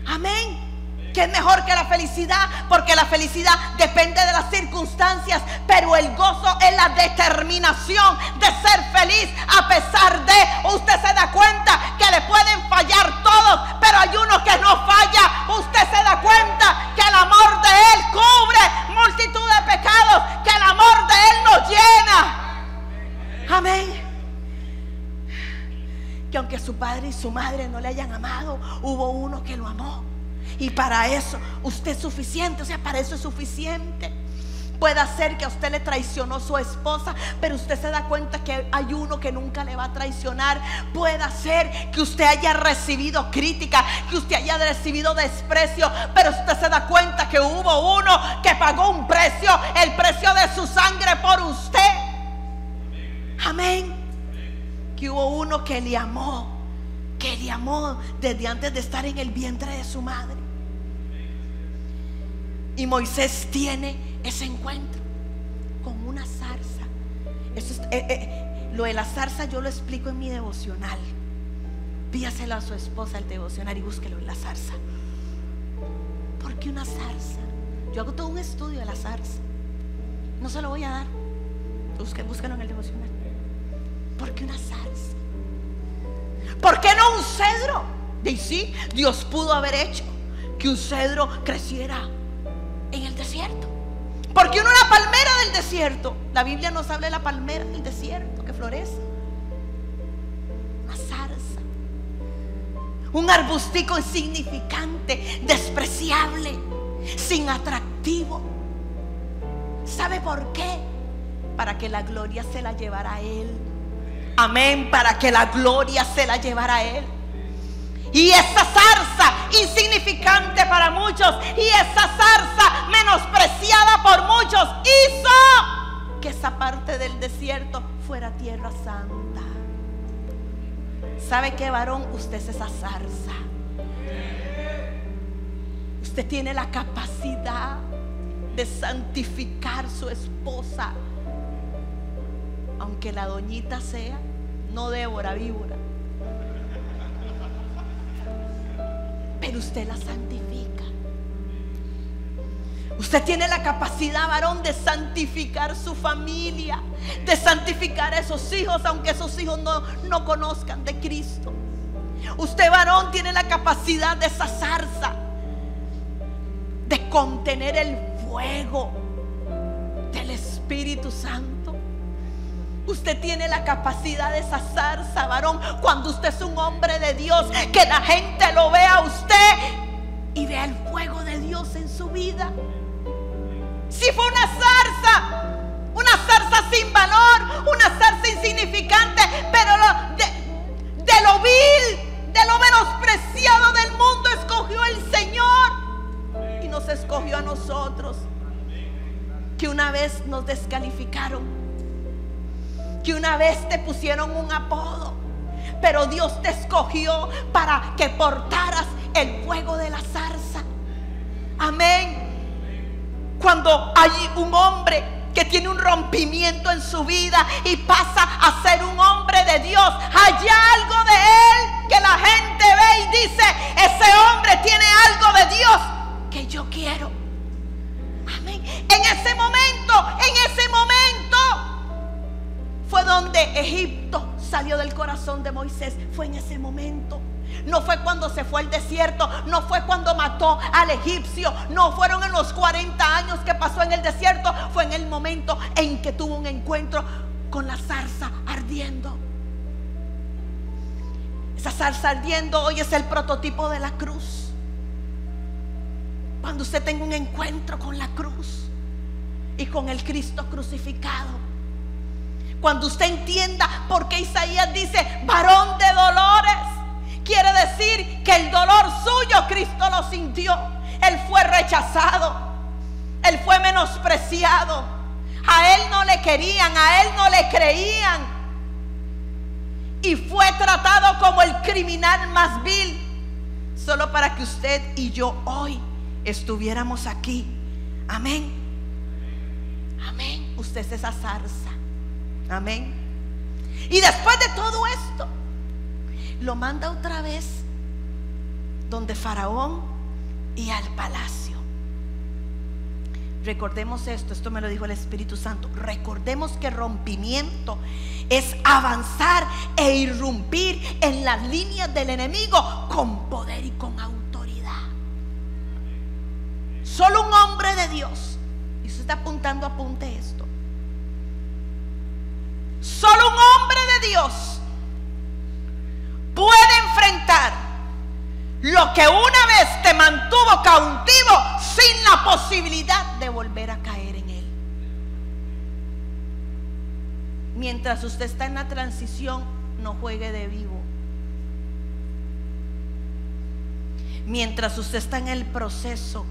Amén. Que es mejor que la felicidad, porque la felicidad depende de las circunstancias, pero el gozo es la determinación de ser feliz a pesar de. Usted se da cuenta que le pueden fallar todos, pero hay uno que no falla. Usted se da cuenta que el amor de Él cubre multitud de pecados, que el amor de Él nos llena. Amén. Que aunque su padre y su madre no le hayan amado, hubo uno que lo amó. Y para eso usted es suficiente, o sea, para eso es suficiente. Puede ser que a usted le traicionó su esposa, pero usted se da cuenta que hay uno que nunca le va a traicionar. Puede ser que usted haya recibido crítica, que usted haya recibido desprecio, pero usted se da cuenta que hubo uno que pagó un precio, el precio de su sangre por usted. Amén. Que hubo uno que le amó desde antes de estar en el vientre de su madre. Y Moisés tiene ese encuentro con una zarza. Eso es, lo de la zarza yo lo explico en mi devocional. Pídaselo a su esposa el devocional y búsquelo en la zarza. ¿Por qué una zarza? Yo hago todo un estudio de la zarza. No se lo voy a dar. Búsquelo en el devocional. ¿Por qué una zarza? ¿Por qué no un cedro? Y sí, Dios pudo haber hecho que un cedro creciera en el desierto. ¿Por qué no una palmera del desierto? La Biblia nos habla de la palmera del desierto que florece. Una zarza, un arbustico insignificante, despreciable, sin atractivo. ¿Sabe por qué? Para que la gloria se la llevara a Él. Amén, para que la gloria se la llevara a Él. Y esa zarza insignificante para muchos, y esa zarza menospreciada por muchos, hizo que esa parte del desierto fuera tierra santa. ¿Sabe qué, varón? Usted es esa zarza. Usted tiene la capacidad de santificar su esposa, aunque la doñita sea no Débora, víbora, pero usted la santifica. Usted tiene la capacidad, varón, de santificar su familia, de santificar a esos hijos, aunque esos hijos no conozcan de Cristo. Usted, varón, tiene la capacidad de esa zarza, de contener el fuego del Espíritu Santo. Usted tiene la capacidad de esa zarza, varón, cuando usted es un hombre de Dios, que la gente lo vea a usted y vea el fuego de Dios en su vida. Si fue una zarza sin valor, una zarza insignificante, pero de lo vil, de lo menospreciado del mundo, escogió el Señor y nos escogió a nosotros, que una vez nos descalificaron, que una vez te pusieron un apodo, pero Dios te escogió para que portaras el fuego de la zarza. Amén. Cuando hay un hombre que tiene un rompimiento en su vida y pasa a ser un hombre de Dios, hay algo de él que la gente ve y dice: ese hombre tiene algo de Dios que yo quiero. Amén. En ese momento fue donde Egipto salió del corazón de Moisés. Fue en ese momento. No fue cuando se fue al desierto, no fue cuando mató al egipcio, no fueron en los 40 años que pasó en el desierto, fue en el momento en que tuvo un encuentro con la zarza ardiendo. Esa zarza ardiendo hoy es el prototipo de la cruz. Cuando usted tenga un encuentro con la cruz y con el Cristo crucificado, cuando usted entienda por qué Isaías dice varón de dolores, quiere decir que el dolor suyo Cristo lo sintió. Él fue rechazado, él fue menospreciado, a él no le querían, a él no le creían, y fue tratado como el criminal más vil, solo para que usted y yo hoy estuviéramos aquí. Amén. Amén. Usted es esa zarza. Amén. Y después de todo esto, lo manda otra vez donde Faraón y al palacio. Recordemos esto me lo dijo el Espíritu Santo. Recordemos que rompimiento es avanzar e irrumpir en las líneas del enemigo con poder y con autoridad. Solo un hombre de Dios, y usted está apuntando, apunte esto. Solo un hombre de Dios puede enfrentar lo que una vez te mantuvo cautivo sin la posibilidad de volver a caer en él. Mientras usted está en la transición, no juegue de vivo. Mientras usted está en el proceso,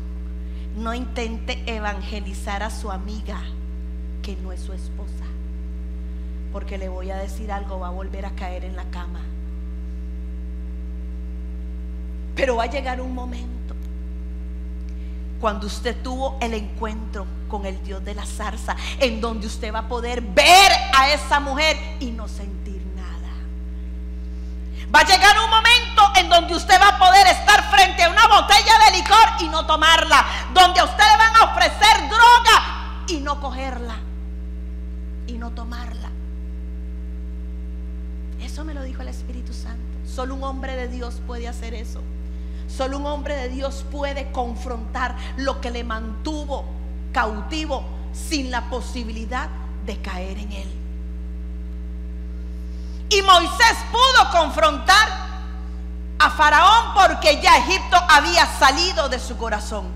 no intente evangelizar a su amiga que no es su esposa, porque le voy a decir algo, va a volver a caer en la cama. Pero va a llegar un momento cuando usted tuvo el encuentro con el Dios de la zarza, en donde usted va a poder ver a esa mujer y no sentir nada. Va a llegar un momento en donde usted va a poder estar frente a una botella de licor y no tomarla, donde a usted le van a ofrecer droga y no cogerla y no tomarla. Eso me lo dijo el Espíritu Santo. Solo un hombre de Dios puede hacer eso. Solo un hombre de Dios puede confrontar lo que le mantuvo cautivo sin la posibilidad de caer en él. Y Moisés pudo confrontar a Faraón porque ya Egipto había salido de su corazón.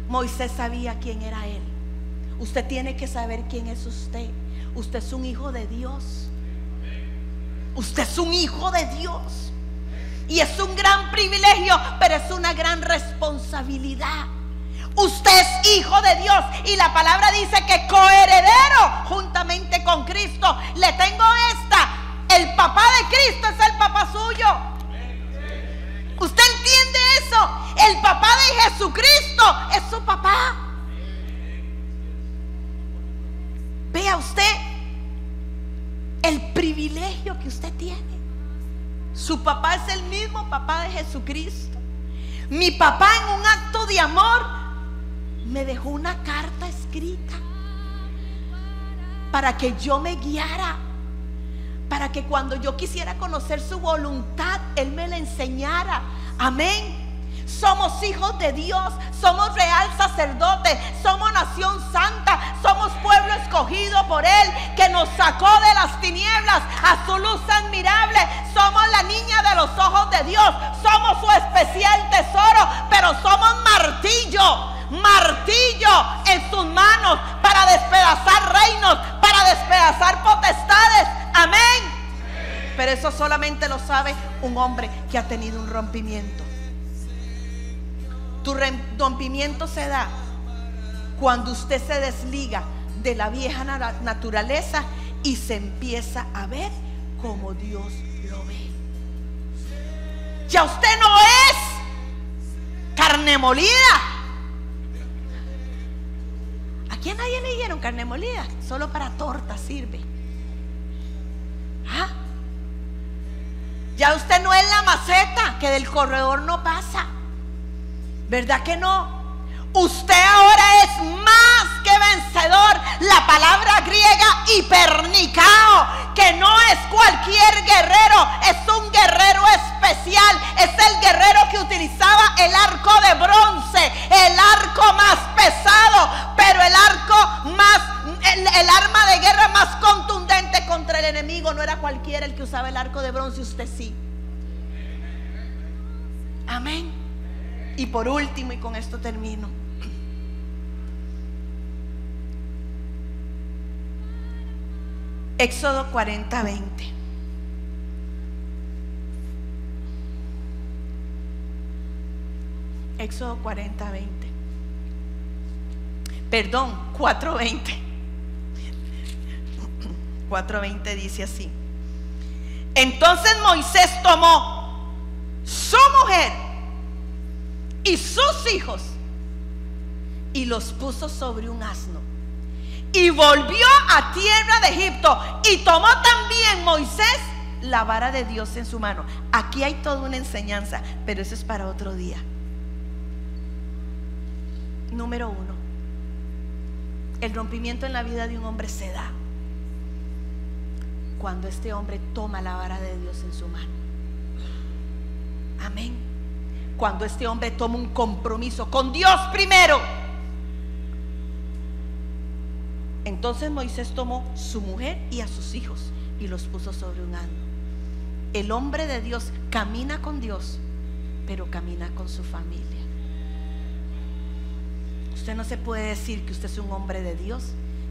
Moisés sabía quién era él. Usted tiene que saber quién es usted. Usted es un hijo de Dios. Usted es un hijo de Dios. Y es un gran privilegio, pero es una gran responsabilidad. Usted es hijo de Dios y la palabra dice que coheredero juntamente con Cristo. Le tengo esta: el papá de Cristo es el papá suyo. ¿Usted entiende eso? El papá de Jesucristo es su papá. Vea usted el privilegio que usted tiene. Su papá es el mismo papá de Jesucristo. Mi papá, en un acto de amor, me dejó una carta escrita para que yo me guiara, para que cuando yo quisiera conocer su voluntad, Él me la enseñara. Amén. Somos hijos de Dios, somos real sacerdote, somos nación santa, somos pueblo escogido por Él, que nos sacó de las tinieblas a su luz admirable. Somos la niña de los ojos de Dios, somos su especial tesoro, pero somos martillo en sus manos para despedazar reinos, para despedazar potestades. Amén. Pero eso solamente lo sabe un hombre que ha tenido un rompimiento. Tu rompimiento se da cuando usted se desliga de la vieja naturaleza y se empieza a ver como Dios lo ve. Ya usted no es carne molida. Aquí a nadie le dieron carne molida, solo para torta sirve. ¿Ah? Ya usted no es la maceta que del corredor no pasa, ¿verdad que no? Usted ahora es más que vencedor. La palabra griega hipernicao, que no es cualquier guerrero, es un guerrero especial. Es el guerrero que utilizaba el arco de bronce, el arco más pesado, pero el arco más, el arma de guerra más contundente contra el enemigo. No era cualquiera el que usaba el arco de bronce, usted sí. Amén. Y por último, y con esto termino, Éxodo 40:20. Éxodo 40:20. Perdón, 4:20. 4:20 dice así: entonces Moisés tomó su mujer y sus hijos y los puso sobre un asno y volvió a tierra de Egipto, y tomó también Moisés la vara de Dios en su mano. Aquí hay toda una enseñanza, pero eso es para otro día. Número 1, el rompimiento en la vida de un hombre se da cuando este hombre toma la vara de Dios en su mano. Amén. Cuando este hombre toma un compromiso con Dios primero. Entonces Moisés tomó su mujer y a sus hijos y los puso sobre un asno. El hombre de Dios camina con Dios, pero camina con su familia. Usted no se puede decir que usted es un hombre de Dios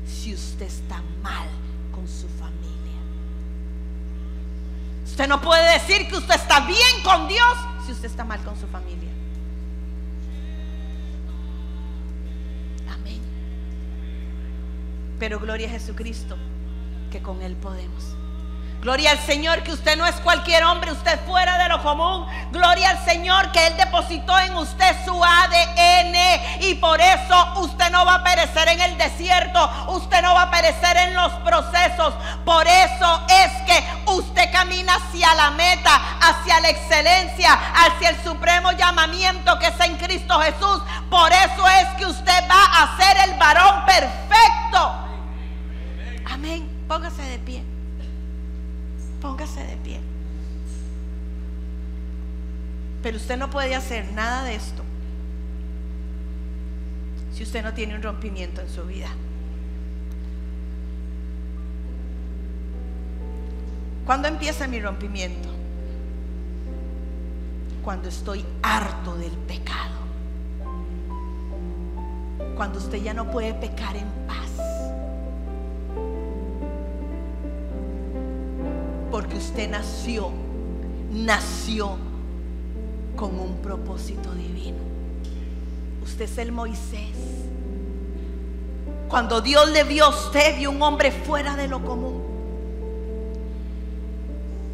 si usted está mal con su familia. Usted no puede decir que usted está bien con Dios si usted está mal con su familia. Amén. Pero gloria a Jesucristo, que con Él podemos. Gloria al Señor, que usted no es cualquier hombre, usted fuera de lo común. Gloria al Señor, que Él depositó en usted su ADN, y por eso usted no va a perecer en el desierto, usted no va a perecer en los procesos. Por eso es que usted camina hacia la meta, hacia la excelencia, hacia el supremo llamamiento que es en Cristo Jesús. Por eso es que usted va a ser el varón perfecto. Amén. Póngase de pie. Póngase de pie. Pero usted no puede hacer nada de esto si usted no tiene un rompimiento en su vida. ¿Cuándo empieza mi rompimiento? Cuando estoy harto del pecado. Cuando usted ya no puede pecar en paz. Porque usted nació con un propósito divino. Usted es el Moisés. Cuando Dios le vio a usted, vio un hombre fuera de lo común.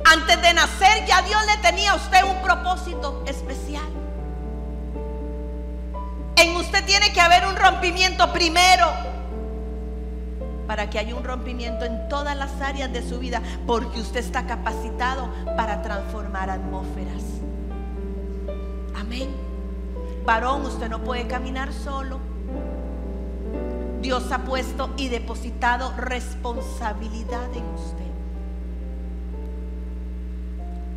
Antes de nacer ya Dios le tenía a usted un propósito especial. En usted tiene que haber un rompimiento primero, para que haya un rompimiento en todas las áreas de su vida, porque usted está capacitado para transformar atmósferas. Amén. Varón, usted no puede caminar solo. Dios ha puesto y depositado responsabilidad en usted.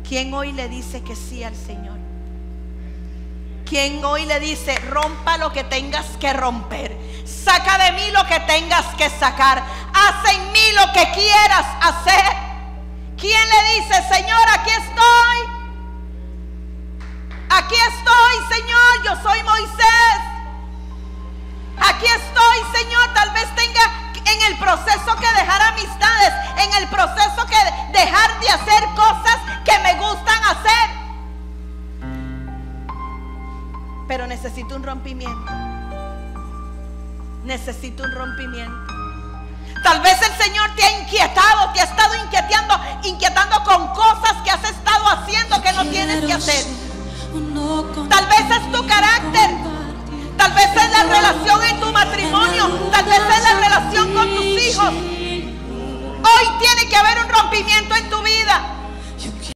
¿Quién hoy le dice que sí al Señor? ¿Quién hoy le dice: rompa lo que tengas que romper, saca de mí lo que tengas que sacar, haz en mí lo que quieras hacer? ¿Quién le dice: Señor, aquí estoy? Aquí estoy, Señor, yo soy Moisés. Aquí estoy, Señor. Tal vez tenga en el proceso que dejar amistades, en el proceso que dejar de hacer cosas que me gustan hacer. Pero necesito un rompimiento. Necesito un rompimiento. Tal vez el Señor te ha inquietado, te ha estado inquietando con cosas que has estado haciendo que no tienes que hacer. Tal vez es tu carácter. Tal vez es la relación en tu matrimonio, tal vez es la relación con tus hijos. Hoy tiene que haber un rompimiento en tu vida.